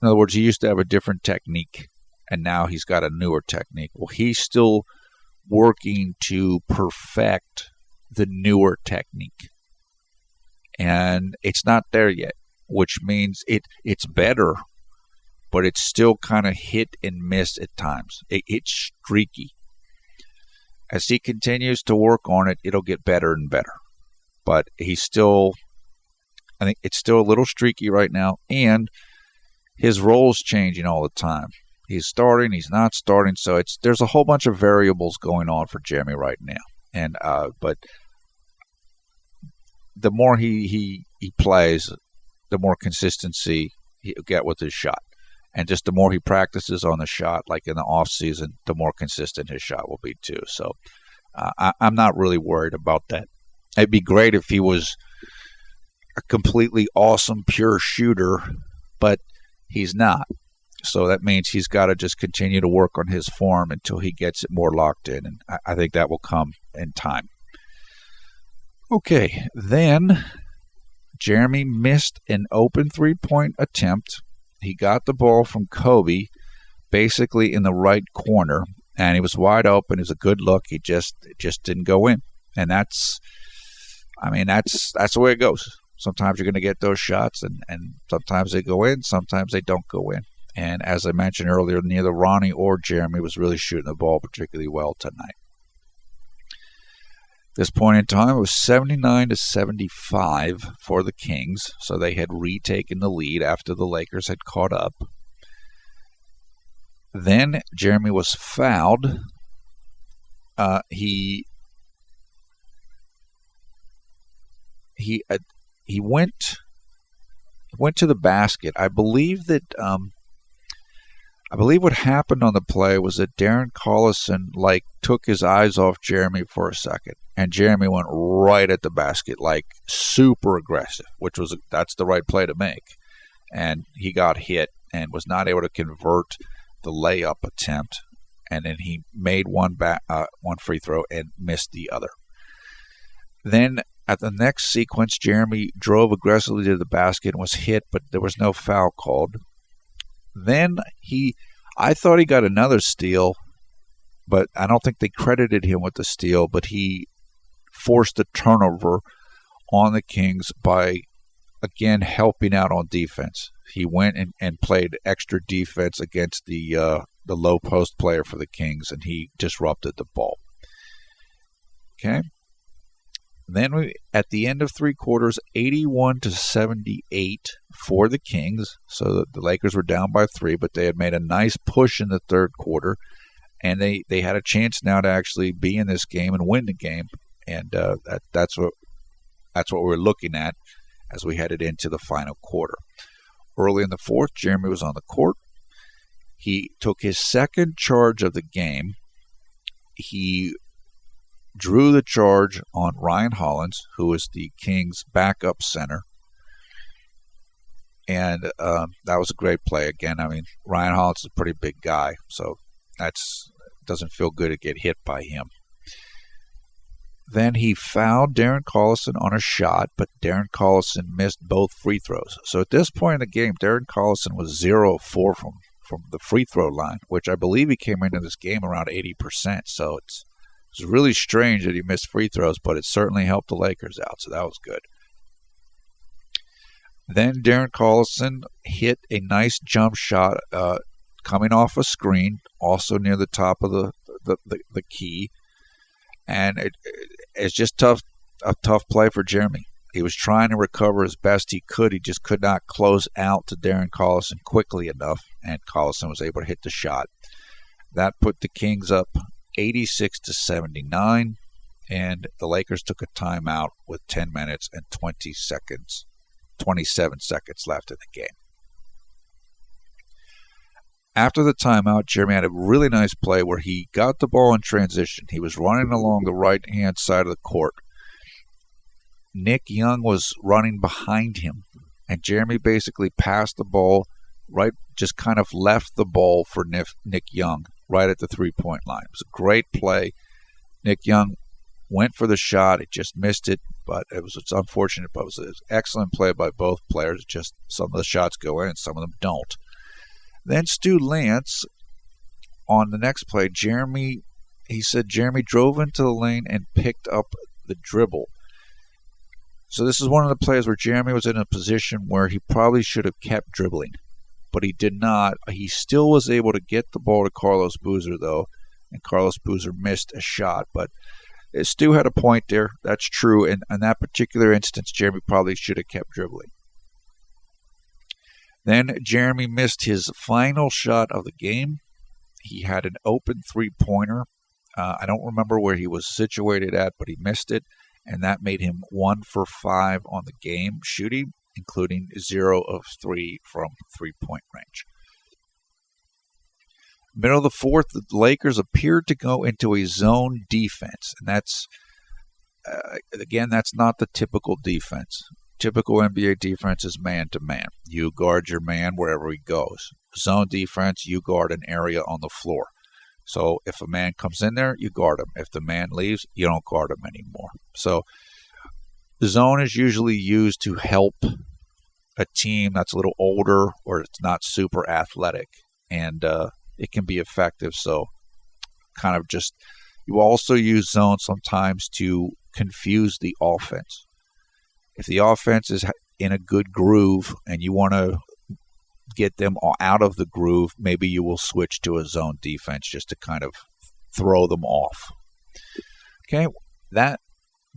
in other words, he used to have a different technique, and now he's got a newer technique. Well, he's still working to perfect the newer technique. And it's not there yet, which means it's better, but it's still kind of hit and miss at times. It's streaky. As he continues to work on it, it'll get better and better. But he's still I think it's still a little streaky right now, and his role's changing all the time. He's starting, he's not starting, so there's a whole bunch of variables going on for Jeremy right now. And but the more he plays, the more consistency he'll get with his shot. And just the more he practices on the shot, like in the off season, the more consistent his shot will be too. So I'm not really worried about that. It'd be great if he was a completely awesome, pure shooter, but he's not. So that means he's got to just continue to work on his form until he gets it more locked in. And I think that will come in time. Okay, then Jeremy missed an open three-point attempt. He got the ball from Kobe basically in the right corner, and he was wide open. It was a good look. It just didn't go in. And that's the way it goes. Sometimes you're going to get those shots, and sometimes they go in, sometimes they don't go in. And as I mentioned earlier, neither Ronnie or Jeremy was really shooting the ball particularly well tonight. This point in time, it was 79-75 for the Kings, so they had retaken the lead after the Lakers had caught up. Then Jeremy was fouled. He went to the basket. I believe what happened on the play was that Darren Collison took his eyes off Jeremy for a second, and Jeremy went right at the basket, super aggressive, that's the right play to make. And he got hit and was not able to convert the layup attempt, and then he made one free throw and missed the other. Then at the next sequence, Jeremy drove aggressively to the basket and was hit, but there was no foul called. Then I thought he got another steal, but I don't think they credited him with the steal, but he forced a turnover on the Kings by, again, helping out on defense. He went and played extra defense against the low post player for the Kings, and he disrupted the ball. Okay. Then at the end of three quarters, 81-78 for the Kings. So the Lakers were down by 3, but they had made a nice push in the third quarter, and they had a chance now to actually be in this game and win the game. And that's what we're looking at as we headed into the final quarter. Early in the fourth, Jeremy was on the court. He took his second charge of the game. He drew the charge on Ryan Hollins, who is the Kings' backup center. And that was a great play. Again, Ryan Hollins is a pretty big guy, so doesn't feel good to get hit by him. Then he fouled Darren Collison on a shot, but Darren Collison missed both free throws. So at this point in the game, Darren Collison was 0-4 from the free throw line, which I believe he came into this game around 80%. So it's really strange that he missed free throws, but it certainly helped the Lakers out, so that was good. Then Darren Collison hit a nice jump shot coming off a screen, also near the top of the key. And it's just a tough play for Jeremy. He was trying to recover as best he could. He just could not close out to Darren Collison quickly enough, and Collison was able to hit the shot. That put the Kings up 86-79, and the Lakers took a timeout with 10 minutes and 27 seconds left in the game. After the timeout, Jeremy had a really nice play where he got the ball in transition. He was running along the right-hand side of the court. Nick Young was running behind him, and Jeremy basically passed the ball right, just kind of left the ball for Nick Young right at the three-point line. It was a great play. Nick Young went for the shot. He just missed it, but it's unfortunate, but it was an excellent play by both players. Just some of the shots go in and some of them don't. Then Stu Lance, on the next play, Jeremy drove into the lane and picked up the dribble. So this is one of the plays where Jeremy was in a position where he probably should have kept dribbling, but he did not. He still was able to get the ball to Carlos Boozer, though, and Carlos Boozer missed a shot. But Stu had a point there. That's true. And in that particular instance, Jeremy probably should have kept dribbling. Then Jeremy missed his final shot of the game. He had an open three-pointer. I don't remember where he was situated at, but he missed it, and that made him 1 for 5 on the game shooting, including 0 of 3 from three-point range. Middle of the fourth, the Lakers appeared to go into a zone defense, and that's, again, that's not the typical defense. Typical NBA defense is man-to-man. You guard your man wherever he goes. Zone defense, you guard an area on the floor. So if a man comes in there, you guard him. If the man leaves, you don't guard him anymore. So the zone is usually used to help a team that's a little older or it's not super athletic, and it can be effective. So kind of just, you also use zone sometimes to confuse the offense. If the offense is in a good groove and you want to get them out of the groove, maybe you will switch to a zone defense just to kind of throw them off. Okay, that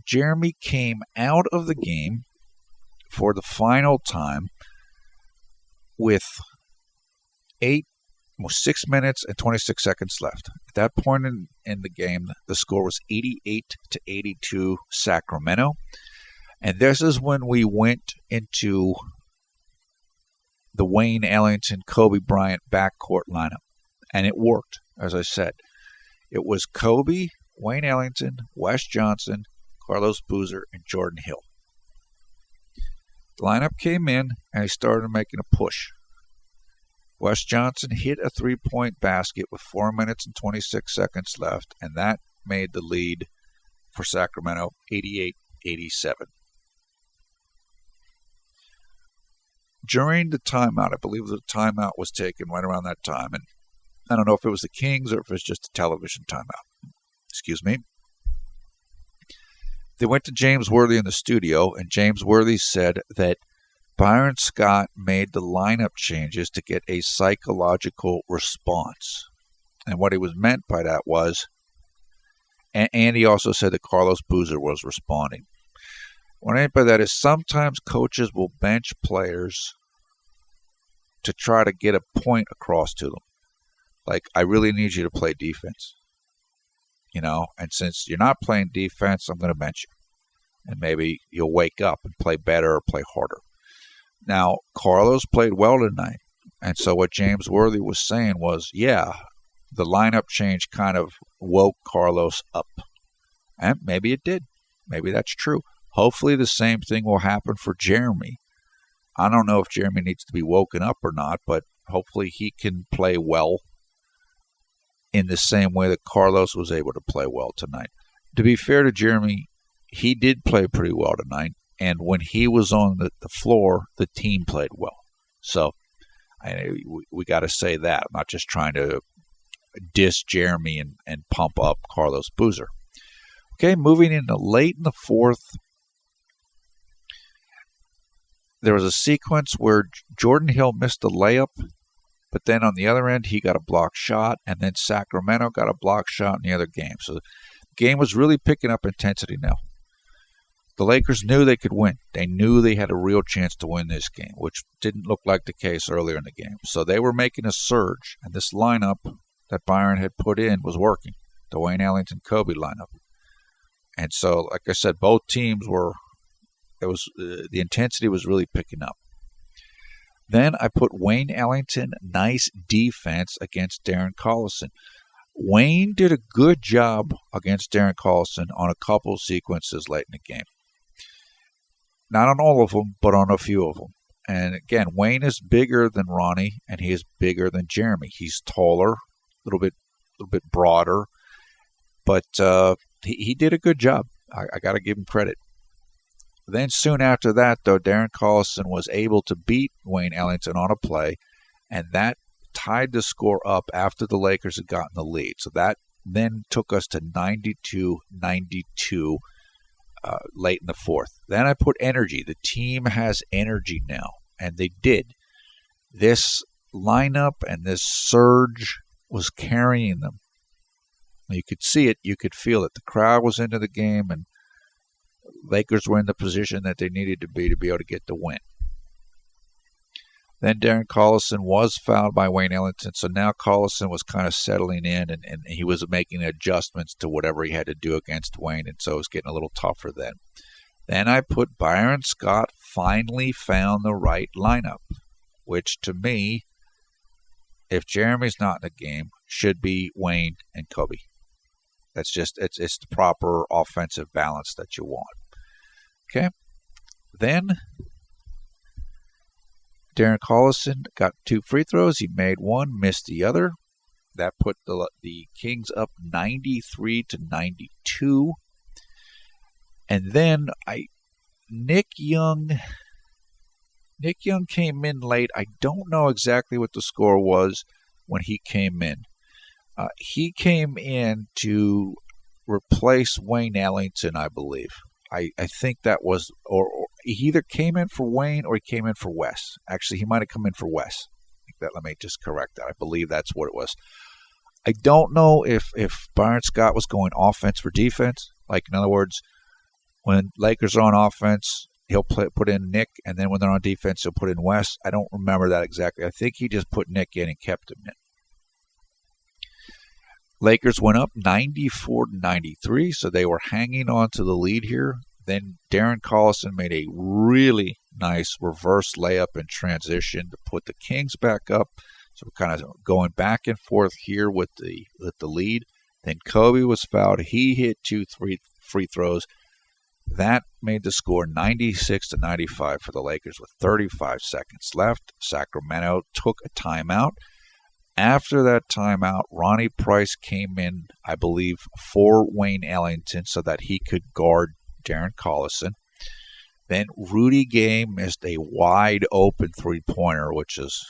Jeremy came out of the game for the final time with 6 minutes and 26 seconds left. At that point in the game, the score was 88-82 Sacramento. And this is when we went into the Wayne Ellington, Kobe Bryant backcourt lineup. And it worked, as I said. It was Kobe, Wayne Ellington, Wes Johnson, Carlos Boozer, and Jordan Hill. The lineup came in, and he started making a push. Wes Johnson hit a three-point basket with 4 minutes and 26 seconds left, and that made the lead for Sacramento 88-87. During the timeout, I believe the timeout was taken right around that time, and I don't know if it was the Kings or if it was just a television timeout. Excuse me. They went to James Worthy in the studio, and James Worthy said that Byron Scott made the lineup changes to get a psychological response. And what he was meant by that was, and he also said that Carlos Boozer was responding. What I mean by that is sometimes coaches will bench players to try to get a point across to them. Like, I really need you to play defense. And since you're not playing defense, I'm going to bench you. And maybe you'll wake up and play better or play harder. Now, Carlos played well tonight. And so what James Worthy was saying was, yeah, the lineup change kind of woke Carlos up. And maybe it did. Maybe that's true. Hopefully the same thing will happen for Jeremy. I don't know if Jeremy needs to be woken up or not, but hopefully he can play well in the same way that Carlos was able to play well tonight. To be fair to Jeremy, he did play pretty well tonight, and when he was on the floor, the team played well. So we got to say that. I'm not just trying to diss Jeremy and pump up Carlos Boozer. Okay, moving into late in the fourth, there was a sequence where Jordan Hill missed a layup, but then on the other end, he got a block shot, and then Sacramento got a block shot in the other game. So the game was really picking up intensity now. The Lakers knew they could win. They knew they had a real chance to win this game, which didn't look like the case earlier in the game. So they were making a surge, and this lineup that Byron had put in was working, the Wayne Ellington-Kobe lineup. And so, like I said, both teams were, the intensity was really picking up. Then I put Wayne Ellington, nice defense against Darren Collison. Wayne did a good job against Darren Collison on a couple sequences late in the game. Not on all of them, but on a few of them. And again, Wayne is bigger than Ronnie, and he is bigger than Jeremy. He's taller, a little bit broader, but he did a good job. I got to give him credit. Then soon after that, though, Darren Collison was able to beat Wayne Ellington on a play, and that tied the score up after the Lakers had gotten the lead. So that then took us to 92-92 late in the fourth. Then I put energy. The team has energy now, and they did. This lineup and this surge was carrying them. You could see it. You could feel it. The crowd was into the game, and Lakers were in the position that they needed to be able to get the win. Then Darren Collison was fouled by Wayne Ellington, so now Collison was kind of settling in, and he was making adjustments to whatever he had to do against Wayne, and so it was getting a little tougher then. Then I put Byron Scott finally found the right lineup, which to me, if Jeremy's not in the game, should be Wayne and Kobe. That's just, it's the proper offensive balance that you want. Okay? Then Darren Collison got 2 free throws. He made one, missed the other. That put the Kings up 93-92. And then Nick Young came in late. I don't know exactly what the score was when he came in. He came in to replace Wayne Ellington, I believe. I think that was, or he either came in for Wayne or he came in for Wes. Actually, he might have come in for Wes. Let me just correct that. I believe that's what it was. I don't know if Byron Scott was going offense for defense. Like, in other words, when Lakers are on offense, he'll put in Nick, and then when they're on defense, he'll put in Wes. I don't remember that exactly. I think he just put Nick in and kept him in. Lakers went up 94-93, so they were hanging on to the lead here. Then Darren Collison made a really nice reverse layup in transition to put the Kings back up. So we're kind of going back and forth here with the lead. Then Kobe was fouled. He hit 2 free throws. That made the score 96-95 for the Lakers with 35 seconds left. Sacramento took a timeout. After that timeout, Ronnie Price came in, I believe, for Wayne Ellington so that he could guard Darren Collison. Then Rudy Gay missed a wide open three-pointer, which is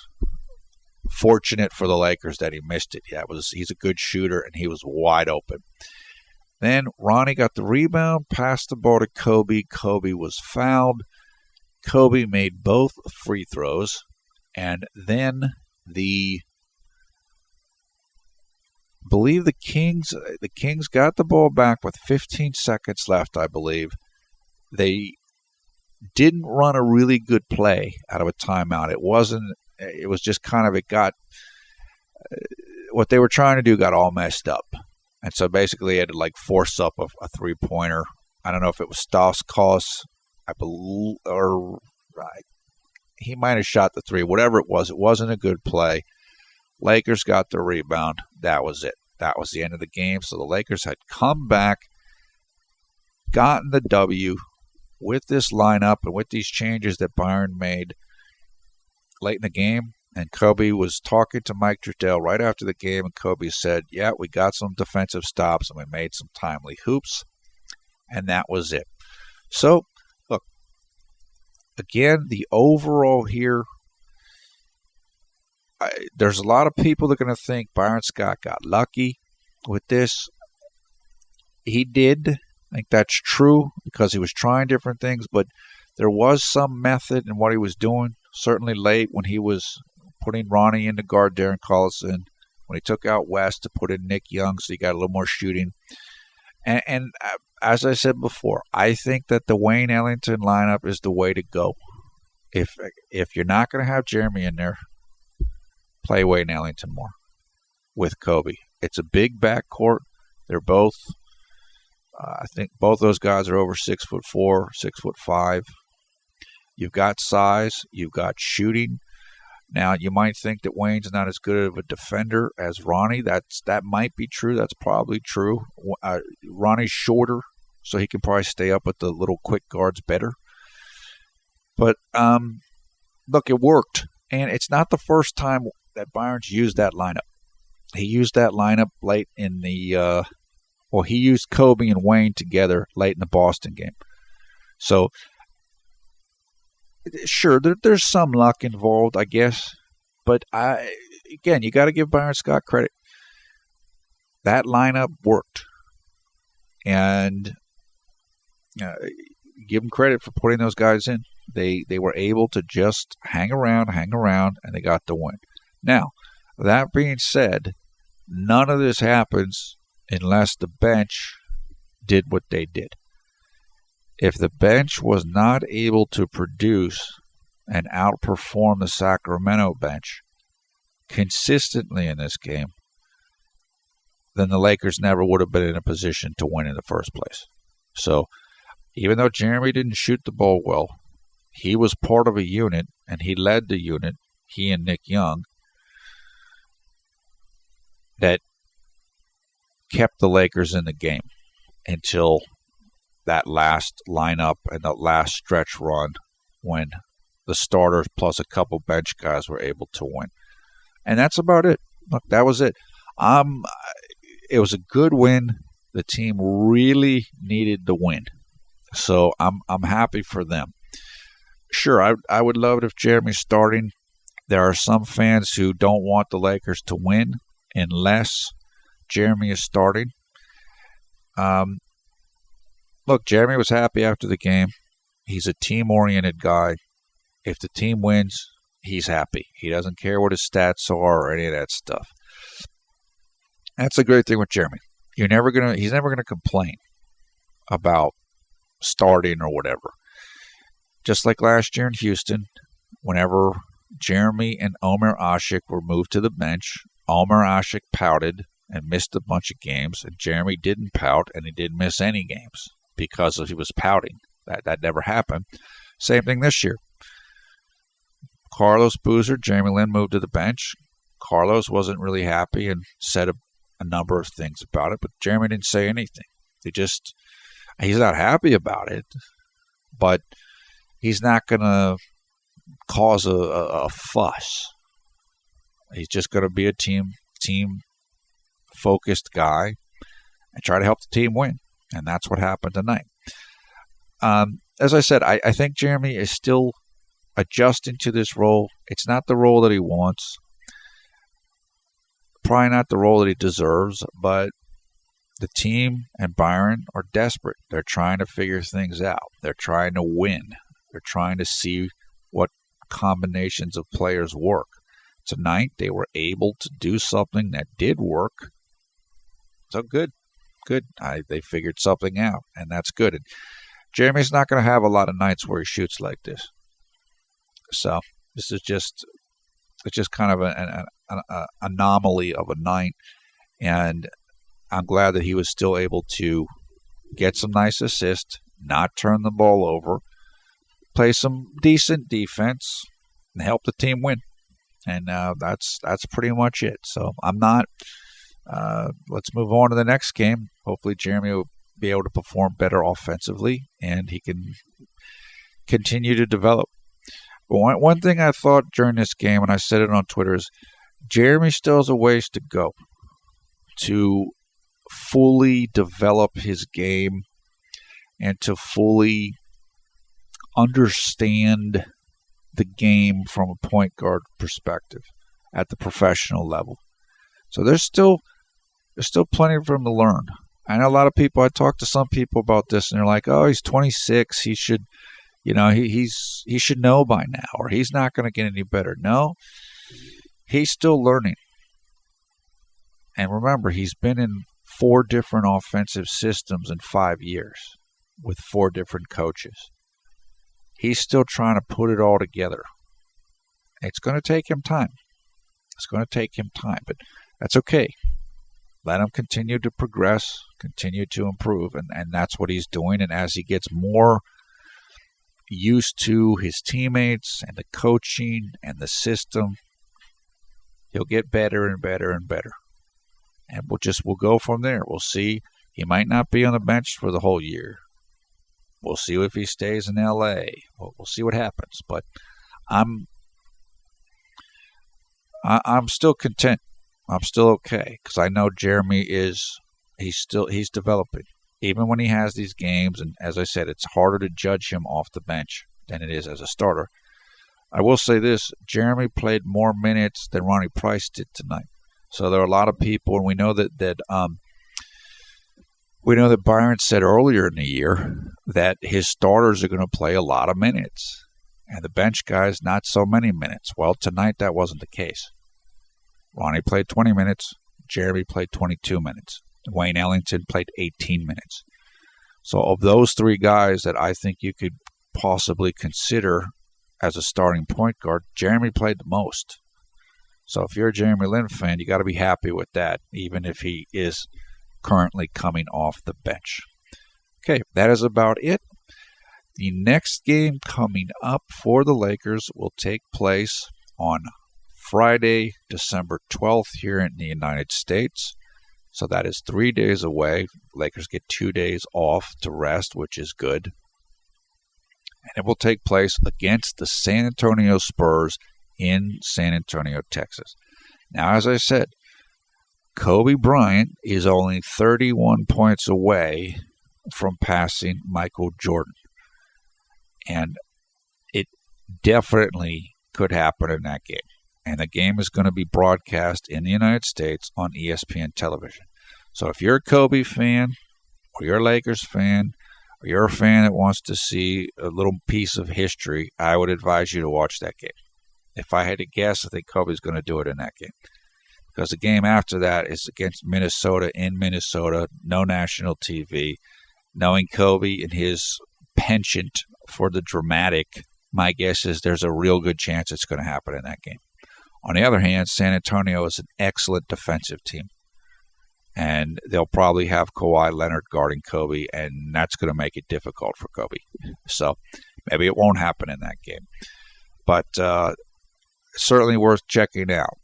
fortunate for the Lakers that he missed it. Yeah, he's a good shooter, and he was wide open. Then Ronnie got the rebound, passed the ball to Kobe. Kobe was fouled. Kobe made both free throws, and then I believe the Kings got the ball back with 15 seconds left, I believe. They didn't run a really good play out of a timeout. It was just kind of, what they were trying to do got all messed up. And so basically, they had to force up a three-pointer. I don't know if it was Stauskas, I believe, or he might have shot the three. Whatever it wasn't a good play. Lakers got the rebound. That was it. That was the end of the game. So the Lakers had come back, gotten the W with this lineup and with these changes that Byron made late in the game. And Kobe was talking to Mike Trudell right after the game, and Kobe said, yeah, we got some defensive stops, and we made some timely hoops, and that was it. So, look, again, the overall here, there's a lot of people that are going to think Byron Scott got lucky with this. He did. I think that's true because he was trying different things, but there was some method in what he was doing, certainly late when he was putting Ronnie in to guard Darren Collison, when he took out West to put in Nick Young so he got a little more shooting. And as I said before, I think that the Wayne Ellington lineup is the way to go. If you're not going to have Jeremy in there, play Wayne Ellington more with Kobe. It's a big backcourt. They're both, I think both those guys are over 6'4", 6'5". You've got size. You've got shooting. Now, you might think that Wayne's not as good of a defender as Ronnie. That might be true. That's probably true. Ronnie's shorter, so he can probably stay up with the little quick guards better. But, look, it worked. And it's not the first time that Byron's used that lineup. He used that lineup late in the he used Kobe and Wayne together late in the Boston game. So, sure, there's some luck involved, I guess. But, again, you got to give Byron Scott credit. That lineup worked. And give him credit for putting those guys in. They were able to just hang around, and they got the win. Now, that being said, none of this happens unless the bench did what they did. If the bench was not able to produce and outperform the Sacramento bench consistently in this game, then the Lakers never would have been in a position to win in the first place. So even though Jeremy didn't shoot the ball well, he was part of a unit, and he led the unit, he and Nick Young, that kept the Lakers in the game until that last lineup and that last stretch run when the starters plus a couple bench guys were able to win. And that's about it. Look, that was it. It was a good win. The team really needed the win. So I'm happy for them. Sure, I would love it if Jeremy's starting. There are some fans who don't want the Lakers to win unless Jeremy is starting. Look, Jeremy was happy after the game. He's a team-oriented guy. If the team wins, he's happy. He doesn't care what his stats are or any of that stuff. That's a great thing with Jeremy. He's never gonna complain about starting or whatever. Just like last year in Houston, whenever Jeremy and Omer Asik were moved to the bench, Omer Asik pouted and missed a bunch of games, and Jeremy didn't pout and he didn't miss any games because he was pouting. That never happened. Same thing this year. Carlos Boozer, JLin moved to the bench. Carlos wasn't really happy and said a number of things about it, but Jeremy didn't say anything. He's not happy about it, but he's not going to cause a fuss. He's just going to be a team-focused guy and try to help the team win, and that's what happened tonight. As I said, I think Jeremy is still adjusting to this role. It's not the role that he wants. Probably not the role that he deserves, but the team and Byron are desperate. They're trying to figure things out. They're trying to win. They're trying to see what combinations of players work. Tonight, they were able to do something that did work. So good. They figured something out, and that's good. And Jeremy's not going to have a lot of nights where he shoots like this. So this is just kind of an anomaly of a night, and I'm glad that he was still able to get some nice assists, not turn the ball over, play some decent defense, and help the team win. And that's pretty much it. So I'm not. Let's move on to the next game. Hopefully Jeremy will be able to perform better offensively, and he can continue to develop. But one thing I thought during this game, and I said it on Twitter, is Jeremy still has a ways to go to fully develop his game and to fully understand the game from a point guard perspective at the professional level. So there's still plenty for him to learn. I know a lot of people, I talked to some people about this, and they're like, oh, he's 26, he should, he should know by now, or he's not going to get any better. No, he's still learning. And remember, he's been in 4 different offensive systems in 5 years with 4 different coaches. He's still trying to put it all together. It's going to take him time. But that's okay. Let him continue to progress, continue to improve, and that's what he's doing. And as he gets more used to his teammates and the coaching and the system, he'll get better and better and better. And we'll go from there. We'll see. He might not be on the bench for the whole year. We'll see if he stays in LA. We'll see what happens. But I'm still content. I'm still okay because I know Jeremy he's developing. Even when he has these games, and as I said, it's harder to judge him off the bench than it is as a starter. I will say this, Jeremy played more minutes than Ronnie Price did tonight. So there are a lot of people, and we know that Byron said earlier in the year that his starters are going to play a lot of minutes, and the bench guys not so many minutes. Well, tonight that wasn't the case. Ronnie played 20 minutes. Jeremy played 22 minutes. Wayne Ellington played 18 minutes. So of those three guys that I think you could possibly consider as a starting point guard, Jeremy played the most. So if you're a JLin fan, you got to be happy with that, even if he is currently coming off the bench. Okay, that is about it. The next game coming up for the Lakers will take place on Friday, December 12th here in the United States. So that is 3 days away. Lakers get 2 days off to rest, which is good. And it will take place against the San Antonio Spurs in San Antonio, Texas. Now, as I said, Kobe Bryant is only 31 points away from passing Michael Jordan. And it definitely could happen in that game. And the game is going to be broadcast in the United States on ESPN television. So if you're a Kobe fan, or you're a Lakers fan, or you're a fan that wants to see a little piece of history, I would advise you to watch that game. If I had to guess, I think Kobe's going to do it in that game. Because the game after that is against Minnesota in Minnesota, no national TV. Knowing Kobe and his penchant for the dramatic, my guess is there's a real good chance it's going to happen in that game. On the other hand, San Antonio is an excellent defensive team. And they'll probably have Kawhi Leonard guarding Kobe, and that's going to make it difficult for Kobe. So maybe it won't happen in that game. But certainly worth checking out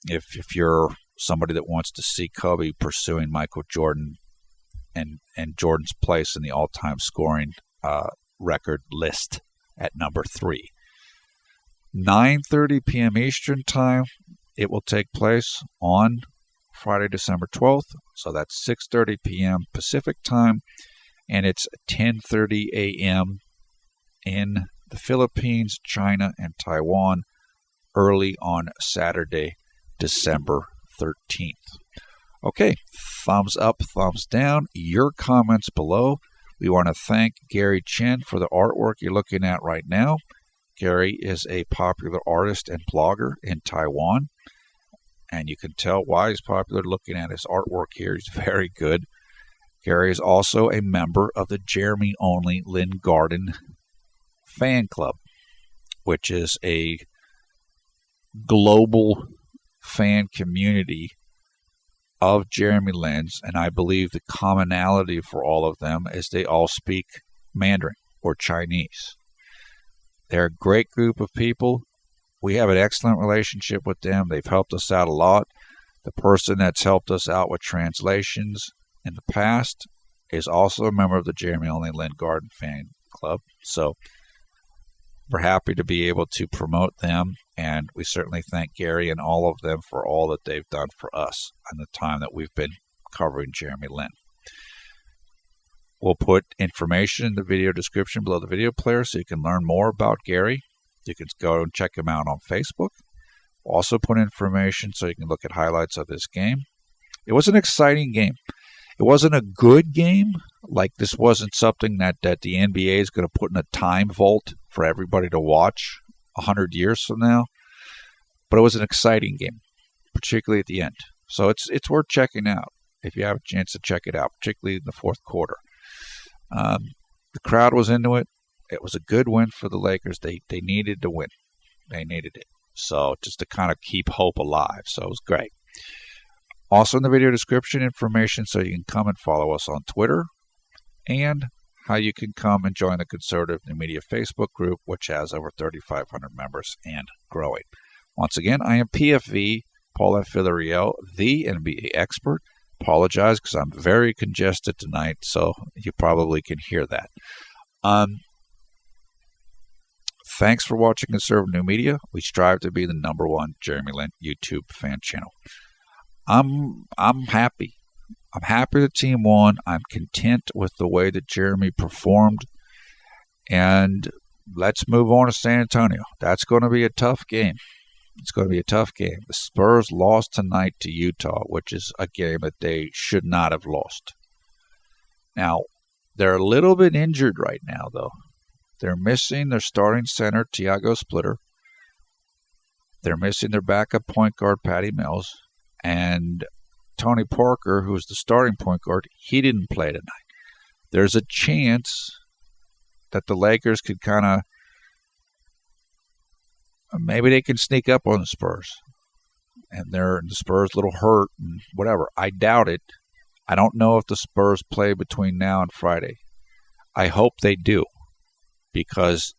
if you're somebody that wants to see Kobe pursuing Michael Jordan and Jordan's place in the all-time scoring record list at number 3. 9:30 p.m. Eastern Time, it will take place on Friday, December 12th. So that's 6:30 p.m. Pacific Time, and it's 10:30 a.m. in the Philippines, China, and Taiwan early on Saturday, December 13th. Okay, thumbs up, thumbs down, your comments below. We want to thank Gary Chen for the artwork you're looking at right now. Gary is a popular artist and blogger in Taiwan, and you can tell why he's popular looking at his artwork here. He's very good. Gary is also a member of the Jeremy-only Lin Garden fan club, which is a global fan community of Jeremy Lin's, and I believe the commonality for all of them is they all speak Mandarin or Chinese. They're a great group of people. We have an excellent relationship with them. They've helped us out a lot. The person that's helped us out with translations in the past is also a member of the Jeremy-only Lin Garden fan club. So we're happy to be able to promote them, and we certainly thank Gary and all of them for all that they've done for us in the time that we've been covering Jeremy Lin. We'll put information in the video description below the video player so you can learn more about Gary. You can go and check him out on Facebook. We'll also put information so you can look at highlights of this game. It was an exciting game. It wasn't a good game. Like, this wasn't something that the NBA is going to put in a time vault for everybody to watch 100 years from now. But it was an exciting game, particularly at the end. So it's worth checking out if you have a chance to check it out, particularly in the fourth quarter. The crowd was into it. It was a good win for the Lakers. They needed to win. They needed it. So just to kind of keep hope alive. So it was great. Also in the video description, information so you can come and follow us on Twitter, and how you can come and join the Conservative New Media Facebook group, which has over 3,500 members and growing. Once again, I am PFV, Paul F. Villarreal, the NBA expert. Apologize because I'm very congested tonight, so you probably can hear that. Thanks for watching Conservative New Media. We strive to be the #1 Jeremy Lin YouTube fan channel. I'm happy. I'm happy the team won. I'm content with the way that Jeremy performed. And let's move on to San Antonio. That's going to be a tough game. It's going to be a tough game. The Spurs lost tonight to Utah, which is a game that they should not have lost. Now, they're a little bit injured right now, though. They're missing their starting center, Tiago Splitter. They're missing their backup point guard, Patty Mills. And Tony Parker, who's the starting point guard, he didn't play tonight. There's a chance that the Lakers could kind of, maybe they can sneak up on the Spurs. And the Spurs a little hurt and whatever. I doubt it. I don't know if the Spurs play between now and Friday. I hope they do. Because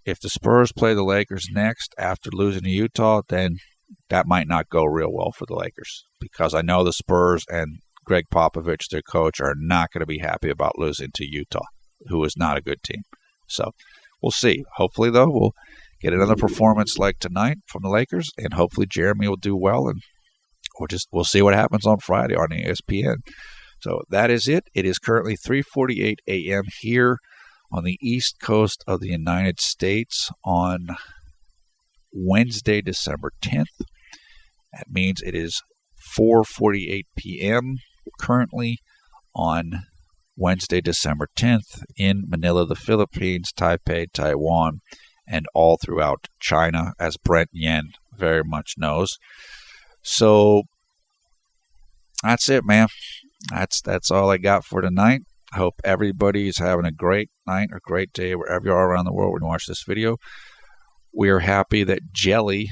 if the Spurs play the Lakers next after losing to Utah, then that might not go real well for the Lakers. Because I know the Spurs and Greg Popovich, their coach, are not going to be happy about losing to Utah, who is not a good team. So we'll see. Hopefully, though, we'll get another performance like tonight from the Lakers, and hopefully Jeremy will do well, and we'll see what happens on Friday on ESPN. So that is it. It is currently 3:48 a.m. here on the east coast of the United States on Wednesday, December 10th. That means it is 4:48 p.m. currently on Wednesday, December 10th in Manila, the Philippines, Taipei, Taiwan, and all throughout China, as Brent Yen very much knows. So that's it, man. That's all I got for tonight. I hope everybody's having a great night or great day wherever you are around the world when you watch this video. We are happy that J-Lin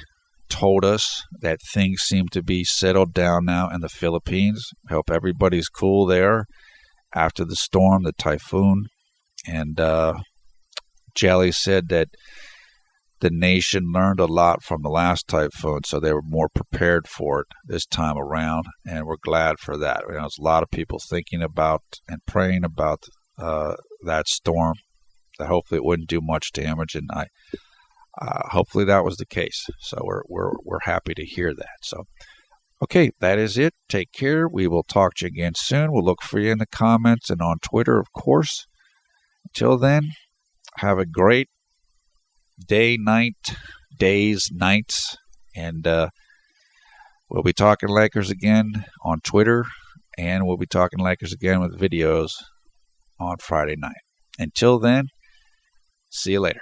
told us that things seem to be settled down now in the Philippines. I hope everybody's cool there after the storm, the typhoon. And J-Lin said that the nation learned a lot from the last typhoon, so they were more prepared for it this time around, and we're glad for that. You know, there's a lot of people thinking about and praying about that storm, that hopefully it wouldn't do much damage, and hopefully that was the case. So we're happy to hear that. So, okay, that is it. Take care. We will talk to you again soon. We'll look for you in the comments and on Twitter, of course. Until then, have a great day, night, days, nights, and we'll be talking Lakers again on Twitter, and we'll be talking Lakers again with videos on Friday night. Until then, see you later.